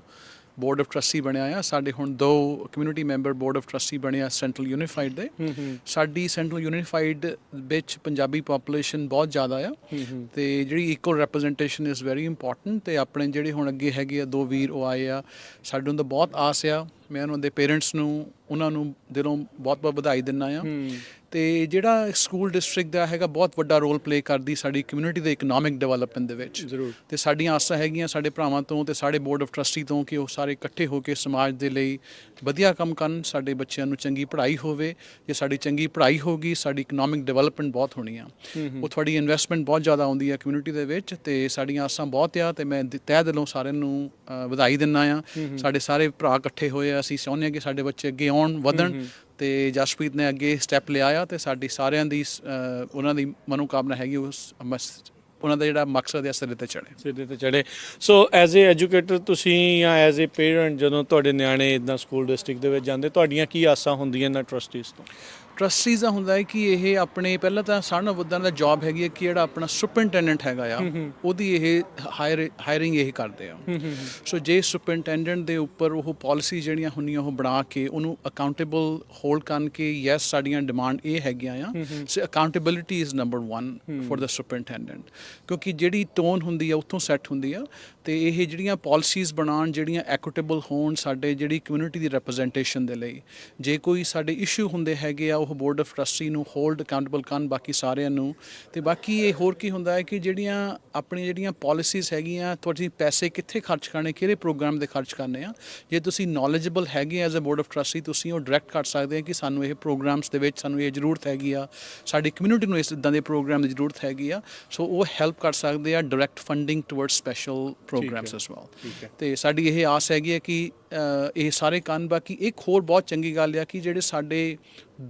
board of trustee ਬਣਿਆ ਆ। ਸਾਡੇ ਹੁਣ 2 community member board of trustee ਬਣੇ ਆ ਸੈਂਟਰਲ ਯੂਨੀਫਾਈਡ ਦੇ। ਸਾਡੀ ਸੈਂਟਰਲ ਯੂਨੀਫਾਈਡ ਵਿੱਚ ਪੰਜਾਬੀ ਪੋਪੂਲੇਸ਼ਨ ਬਹੁਤ ਜ਼ਿਆਦਾ ਆ, ਤੇ ਜਿਹੜੀ ਇਕੁਅਲ ਰੈਪਰੈਜ਼ੈਂਟੇਸ਼ਨ ਇਜ਼ ਵੈਰੀ ਇੰਪੋਰਟੈਂਟ। ਤੇ ਆਪਣੇ ਜਿਹੜੇ ਹੁਣ ਅੱਗੇ ਹੈਗੇ ਆ 2 ਵੀਰ ਉਹ ਆਏ ਆ, ਸਾਨੂੰ ਤਾਂ ਬਹੁਤ ਆਸ ਆ। ਮੈਂ ਉਹਨਾਂ ਦੇ ਪੇਰੈਂਟਸ ਨੂੰ, ਉਹਨਾਂ ਨੂੰ ਦਿਲੋਂ ਬਹੁਤ ਵਧਾਈ ਦਿੰਦਾ ਆ। ਤੇ ਜਿਹੜਾ ਸਕੂਲ ਡਿਸਟ੍ਰਿਕਟ ਦਾ ਹੈਗਾ ਬਹੁਤ ਵੱਡਾ ਰੋਲ ਪਲੇ ਕਰਦੀ ਸਾਡੀ ਕਮਿਊਨਿਟੀ ਦੇ ਇਕਨੋਮਿਕ ਡਿਵੈਲਪਮੈਂਟ ਦੇ ਵਿੱਚ ਜ਼ਰੂਰ। ਤੇ ਸਾਡੀਆਂ ਆਸਾਂ ਹੈਗੀਆਂ ਸਾਡੇ ਭਰਾਵਾਂ ਤੋਂ ਤੇ ਸਾਡੇ ਬੋਰਡ ਆਫ ਟਰਸਟੀ ਤੋਂ ਕਿ ਉਹ ਸਾਰੇ ਇਕੱਠੇ ਹੋ ਕੇ ਸਮਾਜ ਦੇ ਲਈ ਵਧੀਆ ਕੰਮ ਕਰਨ, ਸਾਡੇ ਬੱਚਿਆਂ ਨੂੰ ਚੰਗੀ ਪੜ੍ਹਾਈ ਹੋਵੇ। ਜੇ ਸਾਡੀ ਚੰਗੀ ਪੜ੍ਹਾਈ ਹੋਗੀ, ਸਾਡੀ ਇਕਨੋਮਿਕ ਡਿਵੈਲਪਮੈਂਟ ਬਹੁਤ ਹੋਣੀ ਆ। ਉਹ ਤੁਹਾਡੀ ਇਨਵੈਸਟਮੈਂਟ ਬਹੁਤ ਜ਼ਿਆਦਾ ਆਉਂਦੀ ਆ ਕਮਿਊਨਿਟੀ ਦੇ ਵਿੱਚ, ਤੇ ਸਾਡੀਆਂ ਆਸਾਂ ਬਹੁਤ ਆ। ਤੇ ਮੈਂ ਤਹਿ ਦਿਲੋਂ ਸਾਰਿਆਂ ਨੂੰ ਵਧਾਈ ਦਿੰਦਾ ਆ। ਸਾਡੇ ਸਾਰੇ ਭਰਾ ਇਕੱਠੇ ਹੋਏ ਆ, ਅਸੀਂ ਚਾਹੁੰਦੇ ਹਾਂ ਕਿ ਸਾਡੇ ਬੱਚੇ ਅੱਗੇ ਆਉਣ, ਵਧਣ। ਤੇ ਜਸਪ੍ਰੀਤ ਨੇ ਅੱਗੇ ਸਟੈਪ ਲਿਆ ਆ, ਤੇ ਸਾਡੀ ਸਾਰਿਆਂ ਦੀ ਉਹਨਾਂ ਦੀ ਮਨੋਕਾਮਨਾ ਹੈਗੀ ਉਹਨਾਂ ਦਾ ਜਿਹੜਾ ਮਕਸਦ ਹੈ ਸਿਰੇ ਤੇ ਚੜ੍ਹੇ। ਸੋ ਐਜ਼ ਏ ਐਜੂਕੇਟਰ ਤੁਸੀਂ ਜਾਂ ਐਜ਼ ਏ ਪੇਰੈਂਟ ਜਦੋਂ ਤੁਹਾਡੇ ਨਿਆਣੇ ਇੱਦਾਂ ਸਕੂਲ ਡਿਸਟ੍ਰਿਕਟ ਦੇ ਵਿੱਚ ਜਾਂਦੇ, ਤੁਹਾਡੀਆਂ ਕੀ ਆਸਾਂ ਹੁੰਦੀਆਂ ਇਹਨਾਂ ਟਰਸਟੀਜ਼ ਤੋਂ? ਟਰਸਟੀਜ਼ ਦਾ ਹੁੰਦਾ ਹੈ ਕਿ ਇਹ ਆਪਣੇ ਪਹਿਲਾਂ ਤਾਂ ਸਾਰਿਆਂ ਨਾਲੋਂ ਵੱਡਾ ਦਾ ਜੌਬ ਹੈਗੀ ਹੈ ਕਿ ਜਿਹੜਾ ਆਪਣਾ ਸੁਪਰਨਟੈਂਡੈਂਟ ਹੈਗਾ ਆ ਉਹਦੀ ਇਹ ਹਾਇਰਿੰਗ ਇਹ ਕਰਦੇ ਆ। ਸੋ ਜੇ ਸੁਪਰਨਟੈਂਡੈਂਟ ਦੇ ਉੱਪਰ ਉਹ ਪਾਲਿਸੀ ਜਿਹੜੀਆਂ ਹੁੰਦੀਆਂ ਉਹ ਬਣਾ ਕੇ ਉਹਨੂੰ ਅਕਾਊਂਟੇਬਲ ਹੋਲਡ ਕਰਨ ਕਿ ਯੈਸ ਸਾਡੀਆਂ ਡਿਮਾਂਡ ਇਹ ਹੈਗੀਆਂ ਆ। So accountability is number 1 for the superintendent, ਕਿਉਂਕਿ ਜਿਹੜੀ ਟੋਨ ਹੁੰਦੀ ਆ ਉੱਥੋਂ ਸੈੱਟ ਹੁੰਦੀ ਆ। ਤੇ ਇਹ ਜਿਹੜੀਆਂ ਪਾਲਿਸੀਜ਼ ਬਣਾਉਣ ਜਿਹੜੀਆਂ ਐਕੁਟੇਬਲ ਹੋਣ ਸਾਡੇ ਜਿਹੜੀ ਕਮਿਊਨਿਟੀ ਦੀ ਰਿਪਰੈਜ਼ੈਂਟੇਸ਼ਨ ਦੇ ਲਈ। ਜੇ ਕੋਈ ਸਾਡੇ ਇਸ਼ੂ ਹੁੰਦੇ ਹੈਗੇ ਆ ਉਹ ਬੋਰਡ ਆਫ ਟਰਸਟੀ ਨੂੰ ਹੋਲਡ ਅਕਾਊਂਟੇਬਲ ਕਰਨ ਬਾਕੀ ਸਾਰਿਆਂ ਨੂੰ। ਤੇ ਬਾਕੀ ਇਹ ਹੋਰ ਕੀ ਹੁੰਦਾ ਹੈ ਕਿ ਜਿਹੜੀਆਂ ਆਪਣੀਆਂ ਜਿਹੜੀਆਂ ਪਾਲਿਸੀਜ਼ ਹੈਗੀਆਂ, ਤੁਹਾਡੇ ਪੈਸੇ ਕਿੱਥੇ ਖਰਚ ਕਰਨੇ, ਕਿਹੜੇ ਪ੍ਰੋਗਰਾਮ ਦੇ ਖਰਚ ਕਰਨੇ ਆ। ਜੇ ਤੁਸੀਂ ਨੌਲੇਜੇਬਲ ਹੈਗੇ as a board of trustee, ਤੁਸੀਂ ਉਹ ਡਾਇਰੈਕਟ ਕਰ ਸਕਦੇ ਆ ਕਿ ਸਾਨੂੰ ਇਹ ਪ੍ਰੋਗਰਾਮਸ ਦੇ ਵਿੱਚ ਸਾਨੂੰ ਇਹ ਜ਼ਰੂਰਤ ਹੈਗੀ ਆ, ਸਾਡੀ ਕਮਿਊਨਿਟੀ ਨੂੰ ਇਸ ਇੱਦਾਂ ਦੇ ਪ੍ਰੋਗਰਾਮ ਦੀ ਜ਼ਰੂਰਤ ਹੈਗੀ ਆ। ਸੋ ਉਹ ਹੈਲਪ ਕਰ ਸਕਦੇ ਆ direct funding toward special programs as well. ਤੇ ਸਾਡੀ ਇਹ ਆਸ ਹੈਗੀ ਹੈ ਕਿ ਇਹ ਸਾਰੇ ਕੰਨ। ਬਾਕੀ ਇੱਕ ਹੋਰ ਬਹੁਤ ਚੰਗੀ ਗੱਲ ਆ ਕਿ ਜਿਹੜੇ ਸਾਡੇ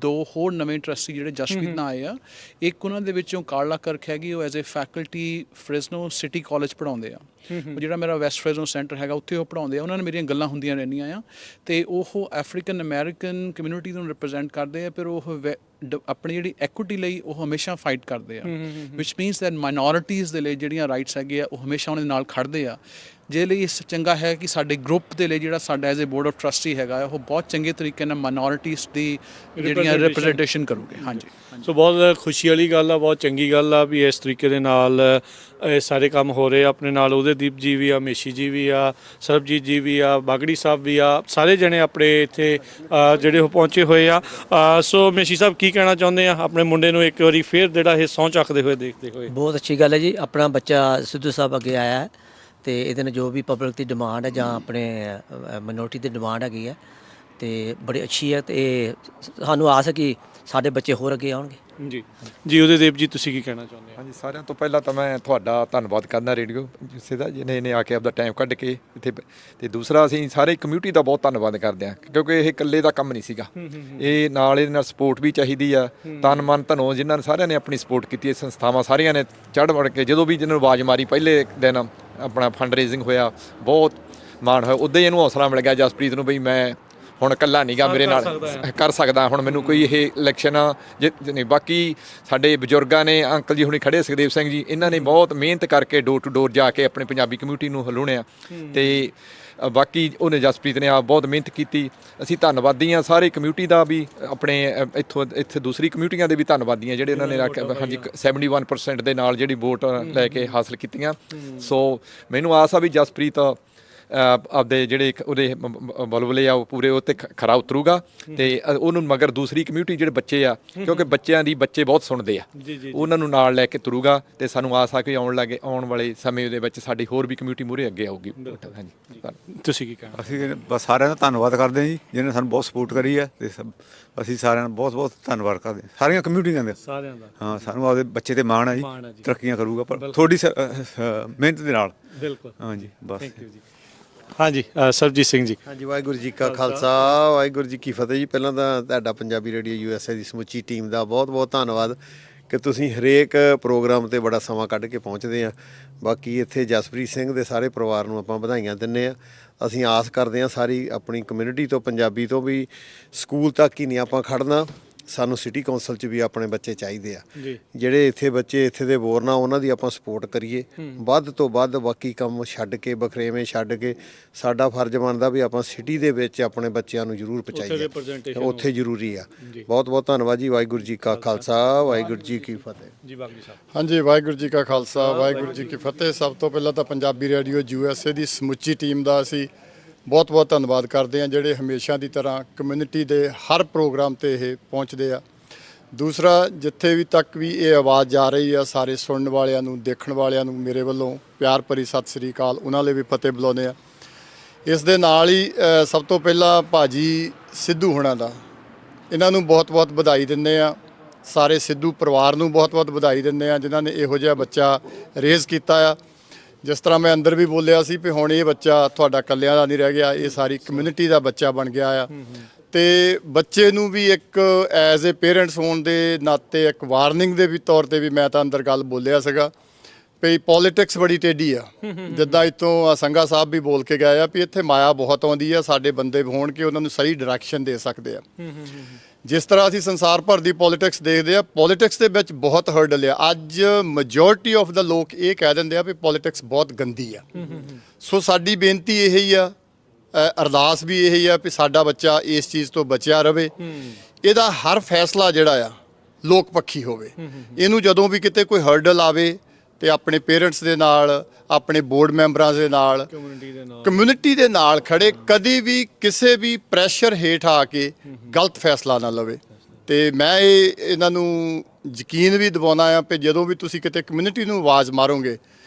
2 ਹੋਰ ਨਵੇਂ ਟਰਸਟੀ ਜਿਹੜੇ ਜਸਪ੍ਰੀਤ ਨਾਲ ਆਏ ਆ, ਇੱਕ ਉਹਨਾਂ ਦੇ ਵਿੱਚੋਂ ਕਾਰਲਾ ਕਰਕ ਹੈਗੀ, ਉਹ as a faculty Fresno city college ਪੜ੍ਹਾਉਂਦੇ ਆ। ਉਹ ਜਿਹੜਾ ਮੇਰਾ ਵੈਸਟ ਫ੍ਰੈਜ਼ਨੋ ਸੈਂਟਰ ਹੈਗਾ ਉੱਥੇ ਉਹ ਪੜ੍ਹਾਉਂਦੇ ਆ। ਉਹਨਾਂ ਨਾਲ ਮੇਰੀਆਂ ਗੱਲਾਂ ਹੁੰਦੀਆਂ ਰਹਿੰਦੀਆਂ ਆ। ਤੇ ਉਹ ਅਫਰੀਕਨ ਅਮੈਰੀਕਨ ਕਮਿਊਨਿਟੀ ਨੂੰ ਰਿਪਰੈਜ਼ੈਂਟ ਕਰਦੇ ਆ। ਫਿਰ ਉਹ ਆਪਣੀ ਜਿਹੜੀ ਐਕੁਇਟੀ ਲਈ ਉਹ ਹਮੇਸ਼ਾ ਫਾਈਟ ਕਰਦੇ ਆ, ਵਿਚ ਮੀਨਸ ਦੈਟ ਮਾਈਨੋਰਿਟੀਜ਼ ਦੇ ਲਈ ਜਿਹੜੀਆਂ ਰਾਈਟਸ ਹੈਗੇ ਆ ਉਹ ਹਮੇਸ਼ਾ ਉਹਨਾਂ ਦੇ ਨਾਲ ਖੜਦੇ ਆ। ਜਿਹਦੇ ਲਈ ਇਸ ਚੰਗਾ ਹੈ ਕਿ ਸਾਡੇ ਗਰੁੱਪ ਦੇ ਲਈ ਜਿਹੜਾ ਸਾਡਾ as a board of trustee ਹੈਗਾ ਉਹ ਬਹੁਤ ਚੰਗੇ ਤਰੀਕੇ ਨਾਲ ਮਾਈਨੋਰਿਟੀਜ਼ ਦੀ ਜਿਹੜੀਆਂ ਰਿਪਰੈਜ਼ੈਂਟੇਸ਼ਨ ਕਰੂਗੇ। ਹਾਂਜੀ, ਸੋ ਬਹੁਤ ਖੁਸ਼ੀ ਵਾਲੀ ਗੱਲ ਆ, ਬਹੁਤ ਚੰਗੀ ਗੱਲ ਆ ਵੀ ਇਸ ਤਰੀਕੇ ਦੇ ਨਾਲ ਇਹ ਸਾਰੇ ਕੰਮ ਹੋ ਰਹੇ। ਆਪਣੇ ਨਾਲ ਉਦੈਦੀਪ ਜੀ ਵੀ ਆ, ਮੇਸ਼ੀ ਜੀ ਵੀ ਆ, ਸਰਬਜੀਤ ਜੀ ਵੀ ਆ, ਬਾਗੜੀ ਸਾਹਿਬ ਵੀ ਆ, ਸਾਰੇ ਜਣੇ ਆਪਣੇ ਇੱਥੇ ਜਿਹੜੇ ਉਹ ਪਹੁੰਚੇ ਹੋਏ ਆ। ਸੋ ਮੇਸ਼ੀ ਸਾਹਿਬ ਕੀ ਕਹਿਣਾ ਚਾਹੁੰਦੇ ਆ ਆਪਣੇ ਮੁੰਡੇ ਨੂੰ ਇੱਕ ਵਾਰੀ ਫੇਰ ਜਿਹੜਾ ਇਹ ਸਹੁੰ ਚੱਕਦੇ ਹੋਏ ਦੇਖਦੇ ਹੋਏ? ਬਹੁਤ ਅੱਛੀ ਗੱਲ ਹੈ ਜੀ, ਆਪਣਾ ਬੱਚਾ ਸਿੱਧੂ ਸਾਹਿਬ ਅੱਗੇ ਆਇਆ ਹੈ ਤੇ ਇਹਦੇ ਨਾਲ ਜੋ ਵੀ ਪਬਲਿਕ ਦੀ ਡਿਮਾਂਡ ਹੈ ਜਾਂ ਆਪਣੇ ਮਿਨੋਰਟੀ ਦੀ ਡਿਮਾਂਡ ਹੈਗੀ ਹੈ ਤੇ ਬੜੀ ਅੱਛੀ ਹੈ। ਤੇ ਸਾਨੂੰ ਆਸ ਹੈ ਕਿ ਸਾਡੇ ਬੱਚੇ ਹੋਰ ਅੱਗੇ ਆਉਣਗੇ। ਜੀ ਉਦੈਦੀਪ ਜੀ ਤੁਸੀਂ ਕੀ ਕਹਿਣਾ ਚਾਹੁੰਦੇ ਹੋ? ਹਾਂਜੀ, ਸਾਰਿਆਂ ਤੋਂ ਪਹਿਲਾਂ ਤਾਂ ਮੈਂ ਤੁਹਾਡਾ ਧੰਨਵਾਦ ਕਰਦਾ ਰੇਡੀਓ ਜਿਸੇ ਦਾ ਜਿਹਨੇ ਆ ਕੇ ਆਪਦਾ ਟਾਈਮ ਕੱਢ ਕੇ ਇੱਥੇ। ਤੇ ਦੂਸਰਾ ਅਸੀਂ ਸਾਰੇ ਕਮਿਊਨਿਟੀ ਦਾ ਬਹੁਤ ਧੰਨਵਾਦ ਕਰਦੇ ਹਾਂ ਕਿਉਂਕਿ ਇਹ ਇਕੱਲੇ ਦਾ ਕੰਮ ਨਹੀਂ ਸੀਗਾ। ਇਹ ਨਾਲ ਇਹਦੇ ਨਾਲ ਸਪੋਰਟ ਵੀ ਚਾਹੀਦੀ ਆ, ਤਨ ਮਨ ਧਨੋਂ ਜਿਨ੍ਹਾਂ ਨੇ ਸਾਰਿਆਂ ਨੇ ਆਪਣੀ ਸਪੋਰਟ ਕੀਤੀ। ਇਹ ਸੰਸਥਾਵਾਂ ਸਾਰੀਆਂ ਨੇ ਚੜ੍ਹ ਵੜ ਕੇ ਜਦੋਂ ਵੀ ਜਿਹਨੂੰ ਆਵਾਜ਼ ਮਾਰੀ ਪਹਿਲੇ ਦਿਨ ਆਪਣਾ ਫੰਡ ਰੇਜ਼ਿੰਗ ਹੋਇਆ, ਬਹੁਤ ਮਾਣ ਹੋਇਆ। ਉੱਦਾਂ ਹੀ ਇਹਨੂੰ ਹੌਸਲਾ ਮਿਲ ਗਿਆ ਜਸਪ੍ਰੀਤ ਨੂੰ ਵੀ ਮੈਂ ਹੁਣ ਇਕੱਲਾ ਨਹੀਂ ਗਾ, ਮੇਰੇ ਨਾਲ ਕਰ ਸਕਦਾ ਹੁਣ ਮੈਨੂੰ ਕੋਈ ਇਹ ਇਲੈਕਸ਼ਨ ਨਹੀਂ। ਬਾਕੀ ਸਾਡੇ ਬਜ਼ੁਰਗਾਂ ਨੇ, ਅੰਕਲ ਜੀ ਹੁਣੇ ਖੜੇ ਸੁਖਦੇਵ ਸਿੰਘ ਜੀ, ਇਹਨਾਂ ਨੇ ਬਹੁਤ ਮਿਹਨਤ ਕਰਕੇ ਡੋਰ ਟੂ ਡੋਰ ਜਾ ਕੇ ਆਪਣੇ ਪੰਜਾਬੀ ਕਮਿਊਨਿਟੀ ਨੂੰ ਹਲੂਣਿਆ। ਤੇ ਬਾਕੀ ਉਹਨੇ ਜਸਪ੍ਰੀਤ ਨੇ ਆਪ ਬਹੁਤ ਮਿਹਨਤ ਕੀਤੀ। ਅਸੀਂ ਧੰਨਵਾਦੀ ਹਾਂ ਸਾਰੇ ਕਮਿਊਨਿਟੀ ਦਾ ਵੀ, ਆਪਣੇ ਇੱਥੇ ਦੂਸਰੀ ਕਮਿਊਨਿਟੀਆਂ ਦੇ ਵੀ ਧੰਨਵਾਦੀ ਹਾਂ ਜਿਹੜੇ ਉਹਨਾਂ ਨੇ ਹਾਂਜੀ 71% ਦੇ ਨਾਲ ਜਿਹੜੀ ਵੋਟ ਲੈ ਕੇ ਹਾਸਲ ਕੀਤੀਆਂ। ਸੋ ਮੈਨੂੰ ਆਸ ਆ ਵੀ ਜਸਪ੍ਰੀਤ ਆਪਦੇ ਜਿਹੜੇ ਉਹਦੇ ਬਲਬਲੇ ਆ ਉਹ ਪੂਰੇ ਉਹ 'ਤੇ ਖਰਾ ਉਤਰੂਗਾ ਤੇ ਉਹਨੂੰ ਮਗਰ ਦੂਸਰੀ ਕਮਿਊਨਿਟੀ ਜਿਹੜੇ ਬੱਚੇ ਆ ਕਿਉਂਕਿ ਬੱਚਿਆਂ ਦੀ ਬੱਚੇ ਬਹੁਤ ਸੁਣਦੇ ਆ ਉਹਨਾਂ ਨੂੰ ਨਾਲ ਲੈ ਕੇ ਤੁਰੂਗਾ ਤੇ ਸਾਨੂੰ ਆਸ ਆ ਕਿ ਆਉਣ ਵਾਲੇ ਸਮੇਂ ਦੇ ਵਿੱਚ ਸਾਡੀ ਹੋਰ ਵੀ ਕਮਿਊਨਿਟੀ ਮੂਹਰੇ ਅੱਗੇ ਆਊਗੀ। ਹਾਂਜੀ ਤੁਸੀਂ ਕੀ ਕਹਿਣਾ? ਅਸੀਂ ਬਸ ਸਾਰਿਆਂ ਦਾ ਧੰਨਵਾਦ ਕਰਦੇ ਹਾਂ ਜੀ ਜਿਹਨੇ ਸਾਨੂੰ ਬਹੁਤ ਸਪੋਰਟ ਕਰੀ ਹੈ ਤੇ ਅਸੀਂ ਸਾਰਿਆਂ ਦਾ ਬਹੁਤ ਬਹੁਤ ਧੰਨਵਾਦ ਕਰਦੇ ਹਾਂ ਸਾਰੀਆਂ ਕਮਿਊਨਿਟੀਆਂ ਦੇ ਸਾਰਿਆਂ ਦਾ। ਹਾਂ ਸਾਨੂੰ ਆਪਦੇ ਬੱਚੇ ਤੇ ਮਾਣ ਹੈ ਜੀ ਤਰੱਕੀਆਂ ਕਰੂਗਾ ਪਰ ਥੋੜੀ ਮਿਹਨਤ ਦੇ ਨਾਲ। ਬਿਲਕੁਲ ਹਾਂਜੀ ਬਸ ਥੈਂਕ ਯੂ ਜੀ। ਹਾਂਜੀ ਸਰਬਜੀਤ ਸਿੰਘ ਜੀ। ਹਾਂਜੀ ਵਾਹਿਗੁਰੂ ਜੀ ਕਾ ਖਾਲਸਾ ਵਾਹਿਗੁਰੂ ਜੀ ਕੀ ਫਤਿਹ ਜੀ। ਪਹਿਲਾਂ ਤਾਂ ਤੁਹਾਡਾ ਪੰਜਾਬੀ ਰੇਡੀਓ USA ਦੀ ਸਮੁੱਚੀ ਟੀਮ ਦਾ ਬਹੁਤ ਬਹੁਤ ਧੰਨਵਾਦ ਕਿ ਤੁਸੀਂ ਹਰੇਕ ਪ੍ਰੋਗਰਾਮ ਤੇ ਬੜਾ ਸਮਾਂ ਕੱਢ ਕੇ ਪਹੁੰਚਦੇ ਆ। ਬਾਕੀ ਇੱਥੇ ਜਸਪ੍ਰੀਤ ਸਿੰਘ ਦੇ ਸਾਰੇ ਪਰਿਵਾਰ ਨੂੰ ਆਪਾਂ ਵਧਾਈਆਂ ਦਿੰਦੇ ਆ। ਅਸੀਂ ਆਸ ਕਰਦੇ ਹਾਂ ਸਾਰੀ ਆਪਣੀ ਕਮਿਊਨਿਟੀ ਤੋਂ ਪੰਜਾਬੀ ਤੋਂ ਵੀ ਸਕੂਲ ਤੱਕ ਹੀ ਨਹੀਂ ਆਪਾਂ ਖੜਨਾ, ਸਾਨੂੰ ਸਿਟੀ ਕੌਂਸਲ 'ਚ ਵੀ ਆਪਣੇ ਬੱਚੇ ਚਾਹੀਦੇ ਆ ਜਿਹੜੇ ਇੱਥੇ ਬੱਚੇ ਇੱਥੇ ਦੇ ਬੋਰਨ ਆ ਉਹਨਾਂ ਦੀ ਆਪਾਂ ਸਪੋਰਟ ਕਰੀਏ ਵੱਧ ਤੋਂ ਵੱਧ। ਬਾਕੀ ਕੰਮ ਛੱਡ ਕੇ ਬਖਰੇਵੇਂ ਛੱਡ ਕੇ ਸਾਡਾ ਫਰਜ਼ ਬਣਦਾ ਵੀ ਆਪਾਂ ਸਿਟੀ ਦੇ ਵਿੱਚ ਆਪਣੇ ਬੱਚਿਆਂ ਨੂੰ ਜ਼ਰੂਰ ਪਹੁੰਚਾਈਏ, ਉੱਥੇ ਜ਼ਰੂਰੀ ਆ। ਬਹੁਤ ਬਹੁਤ ਧੰਨਵਾਦ ਜੀ। ਵਾਹਿਗੁਰੂ ਜੀ ਕਾ ਖਾਲਸਾ ਵਾਹਿਗੁਰੂ ਜੀ ਕੀ ਫਤਿਹ ਜੀ। ਬਾਗੜੀ ਸਾਹਿਬ। ਹਾਂਜੀ ਵਾਹਿਗੁਰੂ ਜੀ ਕਾ ਖਾਲਸਾ ਵਾਹਿਗੁਰੂ ਜੀ ਕੀ ਫਤਿਹ। ਸਭ ਤੋਂ ਪਹਿਲਾਂ ਤਾਂ ਪੰਜਾਬੀ ਰੇਡੀਓ USA ਦੀ ਸਮੁੱਚੀ ਟੀਮ ਦਾ ਅਸੀਂ ਬਹੁਤ ਬਹੁਤ ਧੰਨਵਾਦ ਕਰਦੇ ਹਾਂ ਜਿਹੜੇ ਹਮੇਸ਼ਾ ਦੀ ਤਰ੍ਹਾਂ ਕਮਿਊਨਿਟੀ ਦੇ ਹਰ ਪ੍ਰੋਗਰਾਮ ਤੇ ਇਹ ਪਹੁੰਚਦੇ ਆ। ਦੂਸਰਾ ਜਿੱਥੇ ਵੀ ਤੱਕ ਵੀ ਇਹ ਆਵਾਜ਼ ਜਾ ਰਹੀ ਆ ਸਾਰੇ ਸੁਣਨ ਵਾਲਿਆਂ ਨੂੰ ਦੇਖਣ ਵਾਲਿਆਂ ਨੂੰ ਮੇਰੇ ਵੱਲੋਂ ਪਿਆਰ ਭਰੀ ਸਤਿ ਸ੍ਰੀ ਅਕਾਲ, ਉਹਨਾਂ ਲਈ ਵੀ ਫਤਿਹ ਬੁਲਾਉਂਦੇ ਆ। ਇਸ ਦੇ ਨਾਲ ਹੀ ਸਭ ਤੋਂ ਪਹਿਲਾਂ ਭਾਜੀ ਸਿੱਧੂ ਹੁਣਾਂ ਦਾ ਇਹਨਾਂ ਨੂੰ ਬਹੁਤ ਬਹੁਤ ਵਧਾਈ ਦਿੰਦੇ ਆ। ਸਾਰੇ ਸਿੱਧੂ ਪਰਿਵਾਰ ਨੂੰ ਬਹੁਤ ਬਹੁਤ ਵਧਾਈ ਦਿੰਦੇ ਆ ਜਿਨ੍ਹਾਂ ਨੇ ਇਹੋ ਜਿਹਾ ਬੱਚਾ ਰੇਜ਼ ਕੀਤਾ ਆ। ਜਿਸ ਤਰ੍ਹਾਂ ਮੈਂ ਅੰਦਰ ਵੀ ਬੋਲਿਆ ਸੀ ਵੀ ਹੁਣ ਇਹ ਬੱਚਾ ਤੁਹਾਡਾ ਇਕੱਲਿਆਂ ਦਾ ਨਹੀਂ ਰਹਿ ਗਿਆ, ਇਹ ਸਾਰੀ ਕਮਿਊਨਿਟੀ ਦਾ ਬੱਚਾ ਬਣ ਗਿਆ ਆ। ਤੇ ਬੱਚੇ ਨੂੰ ਵੀ ਇੱਕ ਐਜ਼ ਏ ਪੇਰੈਂਟਸ ਹੋਣ ਦੇ ਨਾਤੇ ਇੱਕ ਵਾਰਨਿੰਗ ਦੇ ਵੀ ਤੌਰ ਤੇ ਵੀ ਮੈਂ ਤਾਂ ਅੰਦਰ ਗੱਲ ਬੋਲਿਆ ਸੀਗਾ ਵੀ ਪੋਲਿਟਿਕਸ ਬੜੀ ਟੇਢੀ ਆ। ਜਿੱਦਾਂ ਇੱਥੋਂ ਸੰਘਾ ਸਾਹਿਬ ਵੀ ਬੋਲ ਕੇ ਗਏ ਆ ਵੀ ਇੱਥੇ ਮਾਇਆ ਬਹੁਤ ਆਉਂਦੀ ਆ, ਸਾਡੇ ਬੰਦੇ ਹੋਣ ਕਿ ਉਹਨਾਂ ਨੂੰ ਸਹੀ ਡਾਇਰੈਕਸ਼ਨ ਦੇ ਸਕਦੇ ਆ। ਜਿਸ ਤਰ੍ਹਾਂ ਅਸੀਂ ਸੰਸਾਰ ਭਰ ਦੀ ਪੋਲਿਟਿਕਸ ਦੇਖਦੇ ਆ, ਪੋਲਿਟਿਕਸ ਦੇ ਵਿੱਚ ਬਹੁਤ ਹਰਡਲ ਆ। ਅੱਜ ਮੈਜੋਰਿਟੀ ਆਫ ਦਾ ਲੋਕ ਇਹ ਕਹਿ ਦਿੰਦੇ ਆ ਵੀ ਪੋਲਿਟਿਕਸ ਬਹੁਤ ਗੰਦੀ ਆ। ਸੋ ਸਾਡੀ ਬੇਨਤੀ ਇਹ ਹੀ ਆ, ਅਰਦਾਸ ਵੀ ਇਹ ਹੀ ਆ ਵੀ ਸਾਡਾ ਬੱਚਾ ਇਸ ਚੀਜ਼ ਤੋਂ ਬਚਿਆ ਰਵੇ। ਇਹਦਾ ਹਰ ਫੈਸਲਾ ਜਿਹੜਾ ਆ ਲੋਕ ਪੱਖੀ ਹੋਵੇ। ਇਹਨੂੰ ਜਦੋਂ ਵੀ ਕਿਤੇ ਕੋਈ ਹਰਡਲ ਆਵੇ ਤੇ ਆਪਣੇ ਪੇਰੈਂਟਸ ਦੇ ਨਾਲ, ਆਪਣੇ ਬੋਰਡ ਮੈਂਬਰਾਂ ਦੇ ਨਾਲ, ਕਮਿਊਨਿਟੀ ਦੇ ਨਾਲ ਖੜੇ, ਕਦੀ ਵੀ ਕਿਸੇ ਵੀ ਪ੍ਰੈਸ਼ਰ ਹੇਠ ਆ ਕੇ ਗਲਤ ਫੈਸਲਾ ਨਾ ਲਵੇ। ਤੇ ਮੈਂ ਇਹਨਾਂ ਨੂੰ ਯਕੀਨ ਵੀ ਦਿਵਾਉਣਾ ਆ ਕਿ ਜਦੋਂ ਵੀ ਤੁਸੀਂ ਕਿਤੇ ਕਮਿਊਨਿਟੀ ਨੂੰ ਆਵਾਜ਼ ਮਾਰੋਗੇ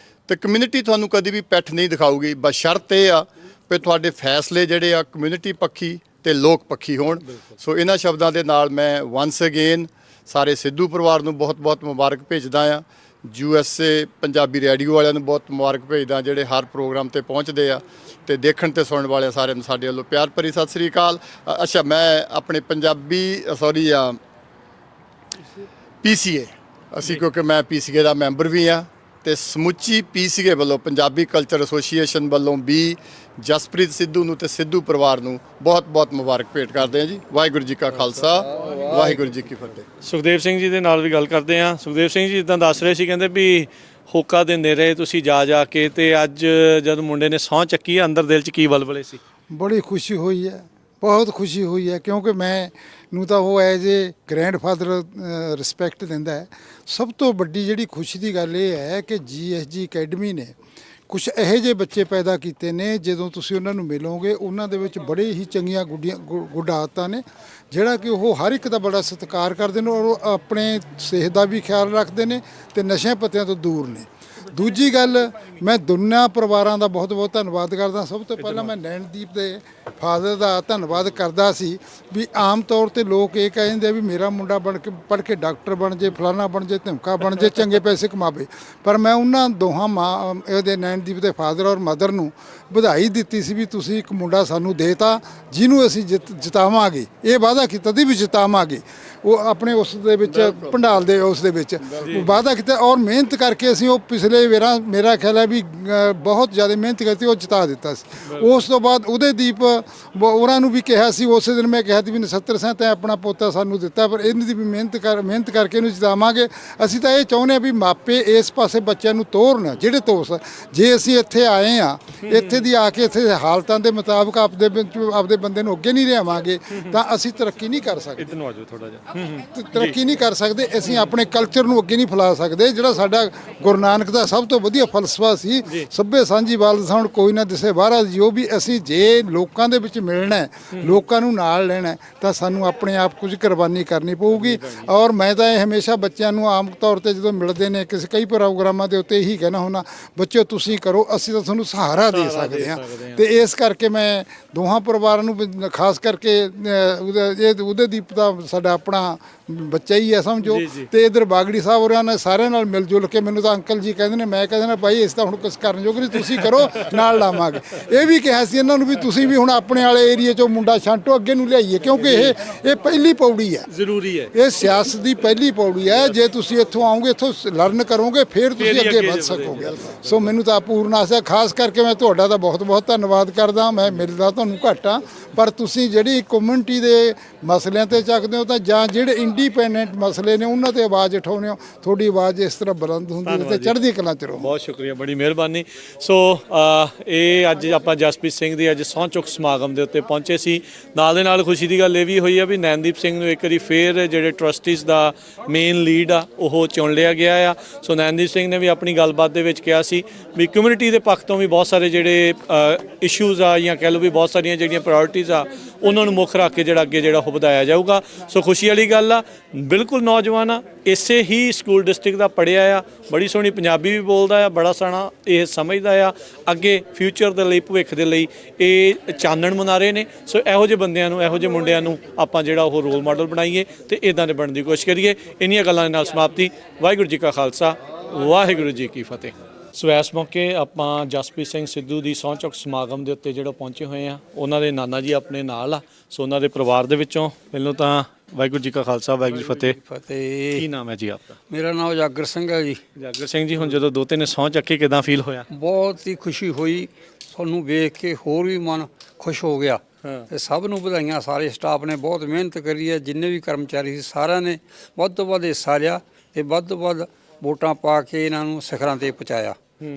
ਤੇ ਕਮਿਊਨਿਟੀ ਤੁਹਾਨੂੰ ਕਦੀ ਵੀ ਪਿੱਠ ਨਹੀਂ ਦਿਖਾਊਗੀ। ਬਸ਼ਰਤ ਇਹ ਆ ਕਿ ਤੁਹਾਡੇ ਫੈਸਲੇ ਜਿਹੜੇ ਆ ਕਮਿਊਨਿਟੀ ਪੱਖੀ ਤੇ ਲੋਕ ਪੱਖੀ ਹੋਣ। ਸੋ ਇਹਨਾਂ ਸ਼ਬਦਾਂ ਦੇ ਨਾਲ ਮੈਂ ਵਾਂਸ ਅਗੇਨ ਸਾਰੇ ਸਿੱਧੂ ਪਰਿਵਾਰ ਨੂੰ ਬਹੁਤ ਬਹੁਤ ਮੁਬਾਰਕ ਭੇਜਦਾ ਆ। USA ਪੰਜਾਬੀ ਰੇਡੀਓ ਵਾਲਿਆਂ ਨੂੰ ਬਹੁਤ ਮੁਬਾਰਕ ਭੇਜਦਾ ਜਿਹੜੇ ਹਰ ਪ੍ਰੋਗਰਾਮ ਤੇ ਪਹੁੰਚਦੇ ਆ ਤੇ ਦੇਖਣ ਤੇ ਸੁਣਨ ਵਾਲਿਆਂ ਸਾਰਿਆਂ ਨੂੰ ਸਾਡੇ ਵੱਲੋਂ ਪਿਆਰ ਭਰੀ ਸਤਿ ਸ੍ਰੀ ਅਕਾਲ। ਅੱਛਾ, ਮੈਂ ਆਪਣੇ ਪੰਜਾਬੀ PCA ਅਸੀਂ ਕਿਉਂਕਿ ਮੈਂ PCA ਦਾ ਮੈਂਬਰ ਵੀ ਆ ਤੇ ਸਮੁੱਚੀ PCA ਵੱਲੋਂ ਪੰਜਾਬੀ ਕਲਚਰ ਐਸੋਸੀਏਸ਼ਨ ਵੱਲੋਂ ਵੀ ਜਸਪ੍ਰੀਤ ਸਿੱਧੂ ਨੂੰ ਤੇ ਸਿੱਧੂ ਪਰਿਵਾਰ ਨੂੰ ਬਹੁਤ ਬਹੁਤ ਮੁਬਾਰਕ ਭੇਟ ਕਰਦੇ ਹਾਂ ਜੀ। ਵਾਹਿਗੁਰੂ ਜੀ ਕਾ ਖਾਲਸਾ ਵਾਹਿਗੁਰੂ ਜੀ ਕੀ ਫਤਿਹ। ਸੁਖਦੇਵ ਸਿੰਘ ਜੀ ਦੇ ਨਾਲ ਵੀ ਗੱਲ ਕਰਦੇ ਹਾਂ। ਸੁਖਦੇਵ ਸਿੰਘ ਜੀ ਜਿੱਦਾਂ ਦੱਸ ਰਹੇ ਸੀ, ਕਹਿੰਦੇ ਵੀ ਹੋਕਾ ਦਿੰਦੇ ਰਹੇ ਤੁਸੀਂ ਜਾ ਕੇ, ਤੇ ਅੱਜ ਜਦ ਮੁੰਡੇ ਨੇ ਸਹੁੰ ਚੱਕੀ ਅੰਦਰ ਦਿਲ 'ਚ ਕੀ ਬਲਬਲੇ ਸੀ? ਬੜੀ ਖੁਸ਼ੀ ਹੋਈ ਹੈ, ਬਹੁਤ ਖੁਸ਼ੀ ਹੋਈ ਹੈ ਕਿਉਂਕਿ ਮੈਂ ਨੂੰ ਤਾਂ ਉਹ ਐਜ਼ ਏ ਗ੍ਰੈਂਡਫਾਦਰ ਰਿਸਪੈਕਟ ਦਿੰਦਾ ਹੈ। ਸਭ ਤੋਂ ਵੱਡੀ ਜਿਹੜੀ ਖੁਸ਼ੀ ਦੀ ਗੱਲ ਇਹ ਹੈ ਕਿ GSG ਅਕੈਡਮੀ ਨੇ ਕੁਝ ਇਹੋ ਜਿਹੇ ਬੱਚੇ ਪੈਦਾ ਕੀਤੇ ਨੇ ਜਦੋਂ ਤੁਸੀਂ ਉਹਨਾਂ ਨੂੰ ਮਿਲੋਗੇ ਉਹਨਾਂ ਦੇ ਵਿੱਚ ਬੜੇ ਹੀ ਚੰਗੀਆਂ ਗੁੱਡ ਆਦਤਾਂ ਨੇ ਜਿਹੜਾ ਕਿ ਉਹ ਹਰ ਇੱਕ ਦਾ ਬੜਾ ਸਤਿਕਾਰ ਕਰਦੇ ਨੇ ਔਰ ਉਹ ਆਪਣੇ ਸਿਹਤ ਦਾ ਵੀ ਖਿਆਲ ਰੱਖਦੇ ਨੇ ਤੇ ਨਸ਼ਿਆਂ ਪੱਤਿਆਂ ਤੋਂ ਦੂਰ ਨੇ। ਦੂਜੀ ਗੱਲ, ਮੈਂ ਦੋਨਾਂ ਪਰਿਵਾਰਾਂ ਦਾ ਬਹੁਤ ਬਹੁਤ ਧੰਨਵਾਦ ਕਰਦਾ। ਸਭ ਤੋਂ ਪਹਿਲਾਂ ਮੈਂ ਨੈਣਦੀਪ ਦੇ ਫਾਦਰ ਦਾ ਧੰਨਵਾਦ ਕਰਦਾ ਸੀ ਵੀ ਆਮ ਤੌਰ ਤੇ ਲੋਕ ਇਹ ਕਹਿੰਦੇ ਵੀ ਮੇਰਾ ਮੁੰਡਾ ਪੜ੍ਹ ਕੇ ਡਾਕਟਰ ਬਣ ਜੇ, ਫਲਾਣਾ ਬਣ ਜੇ, ਧਮਕਾ ਬਣ ਜੇ, ਚੰਗੇ ਪੈਸੇ ਕਮਾਵੇ। ਪਰ ਮੈਂ ਉਹਨਾਂ ਦੋਹਾਂ ਇਹਦੇ ਨੈਣਦੀਪ ਦੇ ਫਾਦਰ ਔਰ ਮਦਰ ਨੂੰ ਵਧਾਈ ਦਿੱਤੀ ਸੀ ਵੀ ਤੁਸੀਂ ਇੱਕ ਮੁੰਡਾ ਸਾਨੂੰ ਦੇਤਾ ਜਿਹਨੂੰ ਅਸੀਂ ਜਿਤਾਵਾਂਗੇ। ਇਹ ਵਾਅਦਾ ਕੀਤਾ ਸੀ ਵੀ ਜਿਤਾਵਾਂਗੇ। ਉਹ ਆਪਣੇ ਉਸ ਦੇ ਵਿੱਚ ਭੰਡਾਲ ਦੇ ਉਸ ਦੇ ਵਿੱਚ ਵਾਅਦਾ ਕੀਤਾ ਔਰ ਮਿਹਨਤ ਕਰਕੇ ਅਸੀਂ ਉਹ ਪਿਛਲੇ ਮੇਰਾ ਖਿਆਲ ਹੈ ਵੀ ਬਹੁਤ ਜ਼ਿਆਦਾ ਮਿਹਨਤ ਕੀਤੀ, ਉਹ ਜਿਤਾ ਦਿੱਤਾ ਸੀ। ਉਸ ਤੋਂ ਬਾਅਦ ਉਦੈਦੀਪ ਉਹਨਾਂ ਨੂੰ ਵੀ ਕਿਹਾ ਸੀ, ਉਸੇ ਦਿਨ ਮੈਂ ਕਿਹਾ ਸੀ ਵੀ 79 ਸੈਂ ਤੈਂ ਆਪਣਾ ਪੋਤਾ ਸਾਨੂੰ ਦਿੱਤਾ ਪਰ ਇਹਨਾਂ ਦੀ ਵੀ ਮਿਹਨਤ ਕਰਕੇ ਇਹਨੂੰ ਜਿਤਾਵਾਂਗੇ। ਅਸੀਂ ਤਾਂ ਇਹ ਚਾਹੁੰਦੇ ਹਾਂ ਵੀ ਮਾਪੇ ਇਸ ਪਾਸੇ ਬੱਚਿਆਂ ਨੂੰ ਤੋਰਨ ਜਿਹੜੇ ਤੋਸ। ਜੇ ਅਸੀਂ ਇੱਥੇ ਆਏ ਹਾਂ, ਇੱਥੇ ਦੀ ਆ ਕੇ ਇੱਥੇ ਹਾਲਤਾਂ ਦੇ ਮੁਤਾਬਕ ਆਪਦੇ ਬੰਦੇ ਨੂੰ ਅੱਗੇ ਨਹੀਂ ਲਿਆਵਾਂਗੇ ਤਾਂ ਅਸੀਂ ਤਰੱਕੀ ਨਹੀਂ ਕਰ ਸਕਦੇ। ਇੱਧਰ ਨੂੰ ਆ ਜਾਓ ਥੋੜਾ ਜਿਹਾ। ਤਰੱਕੀ ਨਹੀਂ ਕਰ ਸਕਦੇ, ਅਸੀਂ ਆਪਣੇ ਕਲਚਰ ਨੂੰ ਅੱਗੇ ਨਹੀਂ ਫੈਲਾ ਸਕਦੇ। ਜਿਹੜਾ ਸਾਡਾ ਗੁਰੂ ਨਾਨਕ ਦਾ ਦਾ ਸਭ ਤੋਂ ਵਧੀਆ ਫਲਸਫਾ ਸੀ ਸਭੇ ਸਾਂਝੀ ਬਾਲ ਸਾਉਣ ਕੋਈ ਨਾ ਦਿਸੇ ਬਾਹਰਾ ਜੋ ਵੀ ਅਸੀਂ ਜੇ ਲੋਕਾਂ ਦੇ ਵਿੱਚ ਮਿਲਣਾ ਹੈ, ਲੋਕਾਂ ਨੂੰ ਨਾਲ ਲੈਣਾ ਹੈ, ਤਾਂ ਸਾਨੂੰ ਆਪਣੇ ਆਪ ਕੁਝ ਕੁਰਬਾਨੀ ਕਰਨੀ ਪਊਗੀ। ਔਰ ਮੈਂ ਤਾਂ ਇਹ ਹਮੇਸ਼ਾ ਬੱਚਿਆਂ ਨੂੰ ਆਮ ਤੌਰ ਤੇ ਜਦੋਂ ਮਿਲਦੇ ਨੇ ਕਿਸੇ ਕਈ ਪ੍ਰੋਗਰਾਮਾਂ ਦੇ ਉੱਤੇ ਇਹੀ ਕਹਿਣਾ ਹੁੰਦਾ, ਬੱਚਿਓ ਤੁਸੀਂ ਕਰੋ, ਅਸੀਂ ਤਾਂ ਤੁਹਾਨੂੰ ਸਹਾਰਾ ਦੇ ਸਕਦੇ ਹਾਂ। ਤੇ ਇਸ ਕਰਕੇ ਮੈਂ ਦੋਹਾਂ ਪਰਿਵਾਰਾਂ ਨੂੰ ਖਾਸ ਕਰਕੇ ਉਹਦੇ ਦੀਪ ਦਾ ਸਾਡਾ ਆਪਣਾ ਬੱਚਾ ਹੀ ਹੈ ਸਮਝੋ, ਤੇ ਇਧਰ ਬਾਗੜੀ ਸਾਹਿਬ ਹੋਰਾਂ ਨੇ ਸਾਰਿਆਂ ਨਾਲ ਮਿਲ ਜੁਲ ਕੇ, ਮੈਨੂੰ ਤਾਂ ਅੰਕਲ ਜੀ ਕਹਿੰਦੇ ਨੇ, ਮੈਂ ਕਹਿੰਦਾ ਨਾ ਭਾਈ ਇਸ ਤਾਂ ਹੁਣ ਕੁਛ ਕਰਨ ਜੋਗ ਨਹੀਂ, ਤੁਸੀਂ ਕਰੋ ਨਾਲ ਲਾਵਾਂਗੇ। ਇਹ ਵੀ ਕਿਹਾ ਸੀ ਇਹਨਾਂ ਨੂੰ ਵੀ ਤੁਸੀਂ ਵੀ ਹੁਣ ਆਪਣੇ ਵਾਲੇ ਏਰੀਏ ਚੋਂ ਮੁੰਡਾ ਛਾਂਟੋ ਅੱਗੇ ਨੂੰ ਲਿਆਈਏ, ਕਿਉਂਕਿ ਇਹ ਪਹਿਲੀ ਪੌੜੀ ਹੈ, ਜ਼ਰੂਰੀ ਹੈ, ਇਹ ਸਿਆਸਤ ਦੀ ਪਹਿਲੀ ਪੌੜੀ ਹੈ। ਜੇ ਤੁਸੀਂ ਇੱਥੋਂ ਆਓਗੇ, ਇੱਥੋਂ ਲਰਨ ਕਰੋਗੇ, ਫਿਰ ਤੁਸੀਂ ਅੱਗੇ ਵੱਧ ਸਕੋਗੇ। ਸੋ ਮੈਨੂੰ ਤਾਂ ਪੂਰਨ ਆਸ, ਖਾਸ ਕਰਕੇ ਮੈਂ ਤੁਹਾਡਾ ਤਾਂ ਬਹੁਤ ਬਹੁਤ ਧੰਨਵਾਦ ਕਰਦਾ। ਮੈਂ ਮਿਲਦਾ ਤੁਹਾਨੂੰ ਘੱਟ ਹਾਂ, ਪਰ ਤੁਸੀਂ ਜਿਹੜੀ ਕਮਿਊਨਿਟੀ ਦੇ ਮਸਲਿਆਂ ਤੇ ਚੱਕਦੇ ਹੋ, ਤਾਂ ਜਾਂ ਜਿਹੜੇ ਇੰਡੀਪੈਂਡੈਂਟ ਮਸਲੇ ਨੇ ਉਹਨਾਂ ਤੇ ਆਵਾਜ਼ ਉਠਾਉਂਦੇ ਹੋ, ਤੁਹਾਡੀ ਆਵਾਜ਼ ਇਸ ਤਰ੍ਹਾਂ ਬੁਲੰਦ ਹੁੰਦੀ ਹੈ ਤੇ ਚੜ੍ਹਦੀ ਕਲਾਂ ਚ ਰਹੋ। ਬਹੁਤ ਸ਼ੁਕਰੀਆ, ਬੜੀ ਮਿਹਰਬਾਨੀ। ਸੋ ਇਹ ਅੱਜ ਆਪਾਂ ਜਸਪ੍ਰੀਤ ਸਿੰਘ ਦੀ ਅੱਜ ਸਹੁੰ ਚੁੱਕ ਸਮਾਗਮ ਦੇ ਉੱਤੇ ਪਹੁੰਚੇ ਸੀ। ਨਾਲ ਦੇ ਨਾਲ ਖੁਸ਼ੀ ਦੀ ਗੱਲ ਇਹ ਵੀ ਹੋਈ ਆ ਵੀ ਨੈਨਦੀਪ ਸਿੰਘ ਨੂੰ ਇੱਕ ਵਾਰੀ ਫੇਰ ਜਿਹੜੇ ਟਰਸਟੀਜ਼ ਦਾ ਮੇਨ ਲੀਡ ਆ ਉਹ ਚੁਣ ਲਿਆ ਗਿਆ ਆ। ਸੋ ਨੈਨਦੀਪ ਸਿੰਘ ਨੇ ਵੀ ਆਪਣੀ ਗੱਲਬਾਤ ਦੇ ਵਿੱਚ ਕਿਹਾ ਸੀ ਵੀ ਕਮਿਊਨਿਟੀ ਦੇ ਪੱਖ ਤੋਂ ਵੀ ਬਹੁਤ ਸਾਰੇ ਜਿਹੜੇ ਇਸ਼ੂਜ਼ ਆ ਜਾਂ ਕਹਿ ਲਓ ਵੀ ਬਹੁਤ ਸਾਰੀਆਂ ਜਿਹੜੀਆਂ ਪ੍ਰਾਇੋਰਟੀਜ਼ ਆ ਉਹਨਾਂ ਨੂੰ ਮੁੱਖ ਰੱਖ ਕੇ ਜਿਹੜਾ ਅੱਗੇ ਜਿਹੜਾ ਉਹ ਵਧਾਇਆ ਜਾਊਗਾ। ਸੋ ਖੁਸ਼ੀ ਵਾਲੀ ਗੱਲ ਆ, ਬਿਲਕੁਲ ਨੌਜਵਾਨ ਆ, ਇਸੇ ਹੀ ਸਕੂਲ ਡਿਸਟ੍ਰਿਕਟ ਦਾ ਪੜ੍ਹਿਆ ਆ, ਬੜੀ ਸੋਹਣੀ ਪੰਜਾਬੀ ਵੀ ਬੋਲਦਾ ਆ, ਬੜਾ ਸੋਹਣਾ ਇਹ ਸਮਝਦਾ ਆ, ਅੱਗੇ ਫਿਊਚਰ ਦੇ ਲਈ, ਭਵਿੱਖ ਦੇ ਲਈ ਇਹ ਚਾਨਣ ਮੁਨਾਰੇ ਨੇ। ਸੋ ਇਹੋ ਜਿਹੇ ਬੰਦਿਆਂ ਨੂੰ, ਇਹੋ ਜਿਹੇ ਮੁੰਡਿਆਂ ਨੂੰ ਆਪਾਂ ਜਿਹੜਾ ਉਹ ਰੋਲ ਮਾਡਲ ਬਣਾਈਏ ਤੇ ਇੱਦਾਂ ਦੇ ਬਣਨ ਦੀ ਕੋਸ਼ਿਸ਼ ਕਰੀਏ। ਇੰਨੀਆਂ ਗੱਲਾਂ ਦੇ ਨਾਲ ਸਮਾਪਤੀ। ਵਾਹਿਗੁਰੂ ਜੀ ਕਾ ਖਾਲਸਾ, ਵਾਹਿਗੁਰੂ ਜੀ ਕੀ ਫਤਿਹ। ਸੋ ਇਸ ਮੌਕੇ ਆਪਾਂ ਜਸਪ੍ਰੀਤ ਸਿੰਘ ਸਿੱਧੂ ਦੀ ਸਹੁੰ ਚੁੱਕ ਸਮਾਗਮ ਦੇ ਉੱਤੇ ਜਿਹੜਾ ਪਹੁੰਚੇ ਹੋਏ ਆ, ਉਹਨਾਂ ਦੇ ਨਾਨਾ ਜੀ ਆਪਣੇ ਨਾਲ ਆ। ਸੋ ਉਹਨਾਂ ਦੇ ਪਰਿਵਾਰ ਦੇ ਵਿੱਚੋਂ ਪਹਿਲਾਂ ਤਾਂ ਵਾਹਿਗੁਰੂ ਜੀ ਕਾ ਖਾਲਸਾ, ਵਾਹਿਗੁਰੂ ਜੀ ਫਤਿਹ। ਕੀ ਨਾਮ ਹੈ ਜੀ ਆਪਦਾ? ਮੇਰਾ ਨਾਮ ਜਾਗਰ ਸਿੰਘ ਹੈ ਜੀ। ਜਾਗਰ ਸਿੰਘ ਜੀ, ਹੁਣ ਜਦੋਂ ਦੋਤੇ ਨੇ ਸਹੁੰ ਚੱਕੀ ਕਿਦਾਂ ਫੀਲ ਹੋਇਆ? ਬਹੁਤ ਹੀ ਖੁਸ਼ੀ ਹੋਈ, ਤੁਹਾਨੂੰ ਵੇਖ ਕੇ ਹੋਰ ਵੀ ਮਨ ਖੁਸ਼ ਹੋ ਗਿਆ। ਤੇ ਸਭ ਨੂੰ ਵਧਾਈਆਂ, ਸਾਰੇ ਸਟਾਫ ਨੇ ਬਹੁਤ ਮਿਹਨਤ ਕਰੀ ਹੈ, ਜਿੰਨੇ ਵੀ ਕਰਮਚਾਰੀ ਸੀ ਸਾਰਿਆਂ ਨੇ ਵੱਧ ਤੋਂ ਵੱਧ ਹਿੱਸਾ ਲਿਆ ਤੇ ਵੱਧ ਤੋਂ ਵੱਧ ਵੋਟਾਂ ਪਾ ਕੇ ਇਹਨਾਂ ਨੂੰ ਸਿਖਰਾਂ ਤੇ ਪਹੁੰਚਾਇਆ।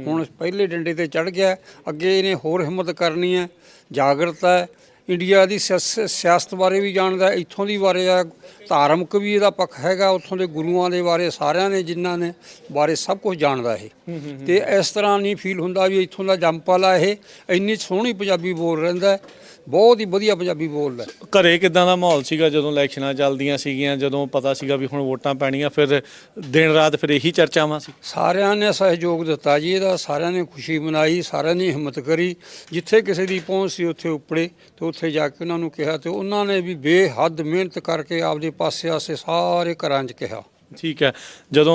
ਹੁਣ ਪਹਿਲੇ ਡੰਡੇ ਤੇ ਚੜ੍ਹ ਗਿਆ, ਅੱਗੇ ਇਹਨੇ ਹੋਰ ਹਿੰਮਤ ਕਰਨੀ ਹੈ। ਜਾਗਰਤ ਹੈ, ਇੰਡੀਆ ਦੀ ਸਿਆਸਤ ਬਾਰੇ ਵੀ ਜਾਣਦਾ, ਇੱਥੋਂ ਦੀ ਬਾਰੇ ਆ, ਧਾਰਮਿਕ ਵੀ ਇਹਦਾ ਪੱਖ ਹੈਗਾ, ਉੱਥੋਂ ਦੇ ਗੁਰੂਆਂ ਦੇ ਬਾਰੇ ਸਾਰਿਆਂ ਨੇ ਜਿਨ੍ਹਾਂ ਨੇ ਬਾਰੇ ਸਭ ਕੁਝ ਜਾਣਦਾ ਇਹ। ਤੇ ਇਸ ਤਰ੍ਹਾਂ ਨਹੀਂ ਫੀਲ ਹੁੰਦਾ ਵੀ ਇੱਥੋਂ ਦਾ ਜੰਮਪਲ ਆ, ਇਹ ਇੰਨੀ ਸੋਹਣੀ ਪੰਜਾਬੀ ਬੋਲ ਰਹਿੰਦਾ, ਬਹੁਤ ਹੀ ਵਧੀਆ ਪੰਜਾਬੀ ਬੋਲਦਾ। ਘਰੇ ਕਿਦਾਂ ਦਾ ਮਾਹੌਲ ਸੀਗਾ ਜਦੋਂ ਇਲੈਕਸ਼ਨਾਂ ਚੱਲਦੀਆਂ ਸੀਗੀਆਂ, ਜਦੋਂ ਪਤਾ ਸੀਗਾ ਵੀ ਹੁਣ ਵੋਟਾਂ ਪੈਣੀਆਂ, ਫਿਰ ਦਿਨ ਰਾਤ ਫਿਰ ਇਹੀ ਚਰਚਾਵਾਂ ਸੀ? ਸਾਰਿਆਂ ਨੇ ਸਹਿਯੋਗ ਦਿੱਤਾ ਜੀ ਇਹਦਾ, ਸਾਰਿਆਂ ਨੇ ਖੁਸ਼ੀ ਮਨਾਈ, ਸਾਰਿਆਂ ਨੇ ਹਿੰਮਤ ਕਰੀ, ਜਿੱਥੇ ਕਿਸੇ ਦੀ ਪਹੁੰਚ ਸੀ ਉੱਥੇ ਉੱਪੜੇ ਤੇ ਉੱਥੇ ਜਾ ਕੇ ਉਹਨਾਂ ਨੂੰ ਕਿਹਾ, ਤੇ ਉਹਨਾਂ ਨੇ ਵੀ ਬੇਹੱਦ ਮਿਹਨਤ ਕਰਕੇ ਆਪਦੇ ਪਾਸੇ ਆਸੇ ਸਾਰੇ ਘਰਾਂ 'ਚ ਕਿਹਾ। ਠੀਕ ਹੈ, ਜਦੋਂ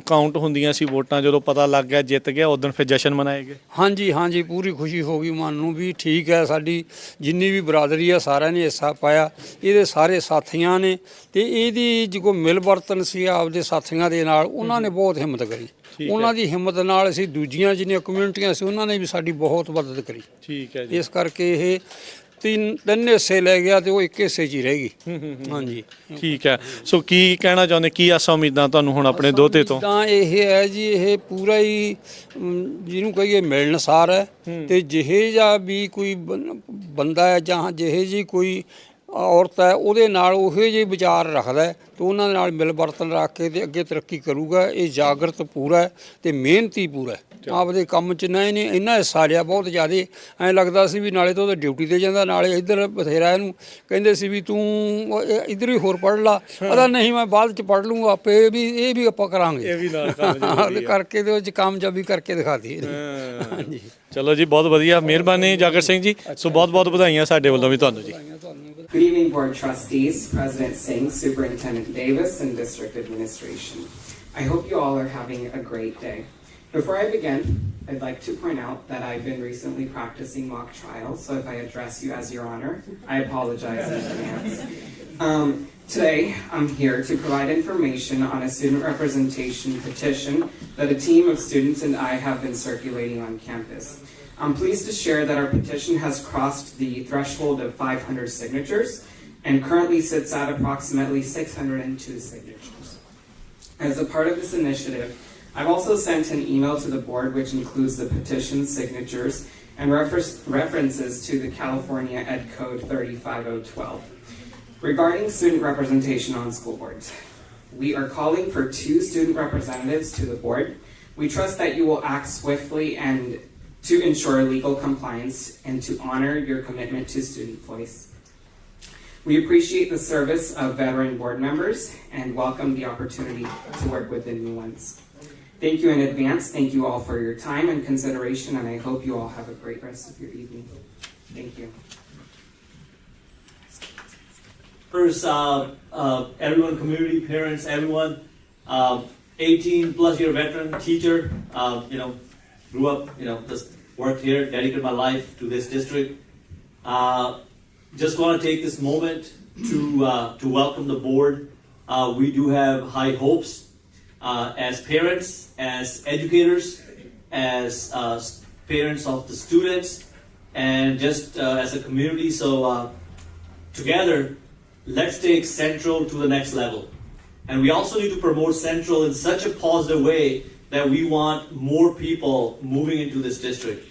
ਕਾਊਂਟ ਹੁੰਦੀਆਂ ਸੀ ਵੋਟਾਂ, ਜਦੋਂ ਪਤਾ ਲੱਗ ਗਿਆ ਜਿੱਤ ਗਿਆ, ਉਦੋਂ ਫਿਰ ਜਸ਼ਨ ਮਨਾਏ ਗਏ? ਹਾਂਜੀ ਹਾਂਜੀ, ਪੂਰੀ ਖੁਸ਼ੀ ਹੋ ਗਈ ਮਨ ਨੂੰ ਵੀ ਠੀਕ ਹੈ, ਸਾਡੀ ਜਿੰਨੀ ਵੀ ਬਰਾਦਰੀ ਆ ਸਾਰਿਆਂ ਨੇ ਹਿੱਸਾ ਪਾਇਆ, ਇਹਦੇ ਸਾਰੇ ਸਾਥੀਆਂ ਨੇ, ਤੇ ਇਹਦੀ ਜੋ ਮਿਲ ਵਰਤਨ ਸੀ ਆਪਦੇ ਸਾਥੀਆਂ ਦੇ ਨਾਲ, ਉਹਨਾਂ ਨੇ ਬਹੁਤ ਹਿੰਮਤ ਕਰੀ। ਉਹਨਾਂ ਦੀ ਹਿੰਮਤ ਨਾਲ ਅਸੀਂ ਦੂਜੀਆਂ ਜਿੰਨੀਆਂ ਕਮਿਊਨਿਟੀਆਂ ਸੀ ਉਹਨਾਂ ਨੇ ਵੀ ਸਾਡੀ ਬਹੁਤ ਮਦਦ ਕਰੀ। ਠੀਕ ਹੈ ਜੀ। ਇਸ ਕਰਕੇ ਇਹ ਤਿੰਨ ਹਿੱਸੇ ਲੈ ਗਿਆ ਤੇ ਉਹ ਇੱਕ ਹਿੱਸੇ 'ਚ ਹੀ ਰਹਿ ਗਈ। ਹਾਂਜੀ, ਠੀਕ ਹੈ। ਸੋ ਕੀ ਕਹਿਣਾ ਚਾਹੁੰਦੇ, ਕੀ ਆਸਾਂ ਉਮੀਦਾਂ ਤੁਹਾਨੂੰ ਹੁਣ ਆਪਣੇ ਦੋਤੇ ਤੋਂ? ਤਾਂ ਇਹ ਹੈ ਜੀ, ਇਹ ਪੂਰਾ ਹੀ ਜਿਹਨੂੰ ਕਹੀਏ ਮਿਲਣਸਾਰ ਹੈ, ਤੇ ਜਿਹੇ ਜਿਹਾ ਵੀ ਕੋਈ ਬੰਦਾ ਹੈ ਜਾਂ ਜਿਹੇ ਜਿਹੀ ਕੋਈ ਔਰਤ ਹੈ ਉਹਦੇ ਨਾਲ ਉਹੋ ਜਿਹੇ ਵਿਚਾਰ ਰੱਖਦਾ ਤੇ ਉਹਨਾਂ ਨਾਲ ਮਿਲ ਵਰਤਨ ਰੱਖ ਕੇ ਤੇ ਅੱਗੇ ਤਰੱਕੀ ਕਰੂਗਾ। ਇਹ ਜਾਗਰਤ ਪੂਰਾ ਹੈ ਤੇ ਮਿਹਨਤੀ ਪੂਰਾ ਹੈ, ਆਪਦੇ ਕੰਮ 'ਚ ਨਾ ਇਹਨੇ ਇੰਨਾ ਹਿੱਸਾ ਲਿਆ ਬਹੁਤ ਜ਼ਿਆਦਾ। ਐਂ ਲੱਗਦਾ ਸੀ ਵੀ ਨਾਲੇ ਤਾਂ ਉਹਦਾ ਡਿਊਟੀ 'ਤੇ ਜਾਂਦਾ, ਨਾਲੇ ਇੱਧਰ ਬਥੇਰਾ ਇਹਨੂੰ ਕਹਿੰਦੇ ਸੀ ਵੀ ਤੂੰ ਇੱਧਰ ਵੀ ਹੋਰ ਪੜ੍ਹ ਲਾ, ਉਹਦਾ ਨਹੀਂ ਮੈਂ ਬਾਅਦ 'ਚ ਪੜ੍ਹ ਲੂੰਗਾ ਆਪੇ, ਇਹ ਵੀ ਆਪਾਂ ਕਰਾਂਗੇ, ਇਹ ਵੀ ਨਾਲ ਕਰਕੇ ਤੇ ਉਹ 'ਚ ਕਾਮਯਾਬੀ ਕਰਕੇ ਦਿਖਾਤੀ। ਹਾਂਜੀ, ਚਲੋ ਜੀ, ਬਹੁਤ ਵਧੀਆ, ਮਿਹਰਬਾਨੀ ਜਾਗਰ ਸਿੰਘ ਜੀ। ਸੋ ਬਹੁਤ ਬਹੁਤ ਵਧਾਈਆਂ ਸਾਡੇ ਵੱਲੋਂ ਵੀ ਤੁਹਾਨੂੰ ਜੀ। Good evening, Board Trustees, President Singh, Superintendent Davis, and District Administration. I hope you all are having a great day. Before I begin, I'd like to point out that I've been recently practicing mock trial, so if I address you as Your Honor, I apologize in advance. Today, I'm here to provide information on a student representation petition that a team of students and I have been circulating on campus. I'm pleased to share that our petition has crossed the threshold of 500 signatures and currently sits at approximately 602 signatures. As a part of this initiative, I've also sent an email to the board which includes the petition signatures and references to the California Ed Code 35012. Regarding student representation on school boards, we are calling for 2 student representatives to the board. We trust that you will act swiftly and to ensure legal compliance and to honor your commitment to student voice. We appreciate the service of veteran board members and welcome the opportunity to work with the new ones. Thank you in advance. Thank you all for your time and consideration, and I hope you all have a great rest of your evening. Thank you. First, everyone, community, parents, everyone, 18 plus year veteran teacher, grew up, just worked here, dedicated my life to this district. Just want to take this moment to welcome the board. We do have high hopes as parents, as educators, as parents of the students, and just as a community. So together, let's take Central to the next level. And we also need to promote Central in such a positive way that we want more people moving into this district.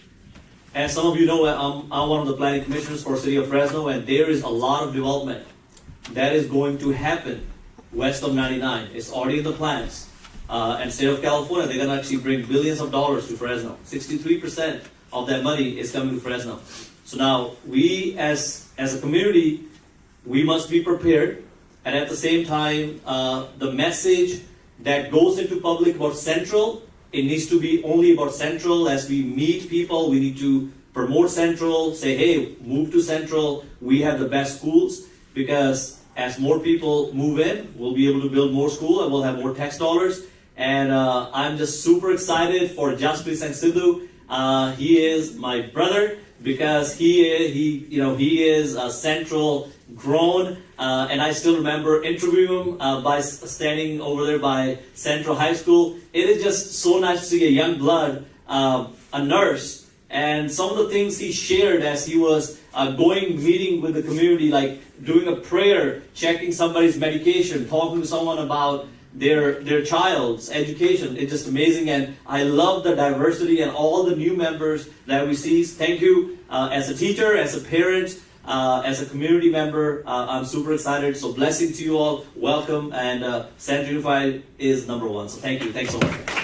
As some of you know, I'm one of the planning commissioners for City of Fresno, and there is a lot of development that is going to happen west of 99. It's already in the plans. And State of California, they're going to actually bring billions of dollars to Fresno. 63% of that money is coming to Fresno. So now we as a community, we must be prepared, and at the same time, the message that goes into public about Central, it needs to be only about Central. As we meet people, we need to promote Central, say, hey, move to Central. We have the best schools, because as more people move in, we'll be able to build more school and we'll have more tax dollars. And I'm just super excited for Jaspreet Singh Sidhu. He is my brother, because he is a Central grown, and I still remember interviewing him by standing over there by Central High School. It is just so nice to see a young blood, a nurse, and some of the things he shared as he was meeting with the community, like doing a prayer, checking somebody's medication, talking to someone about their child's education. It's just amazing, and I love the diversity and all the new members that we see. Thank you as a teacher, as a parent, as a community member. I'm super excited. So blessing to you all. Welcome, and Central Unified is number one. So thank you. Thanks so much.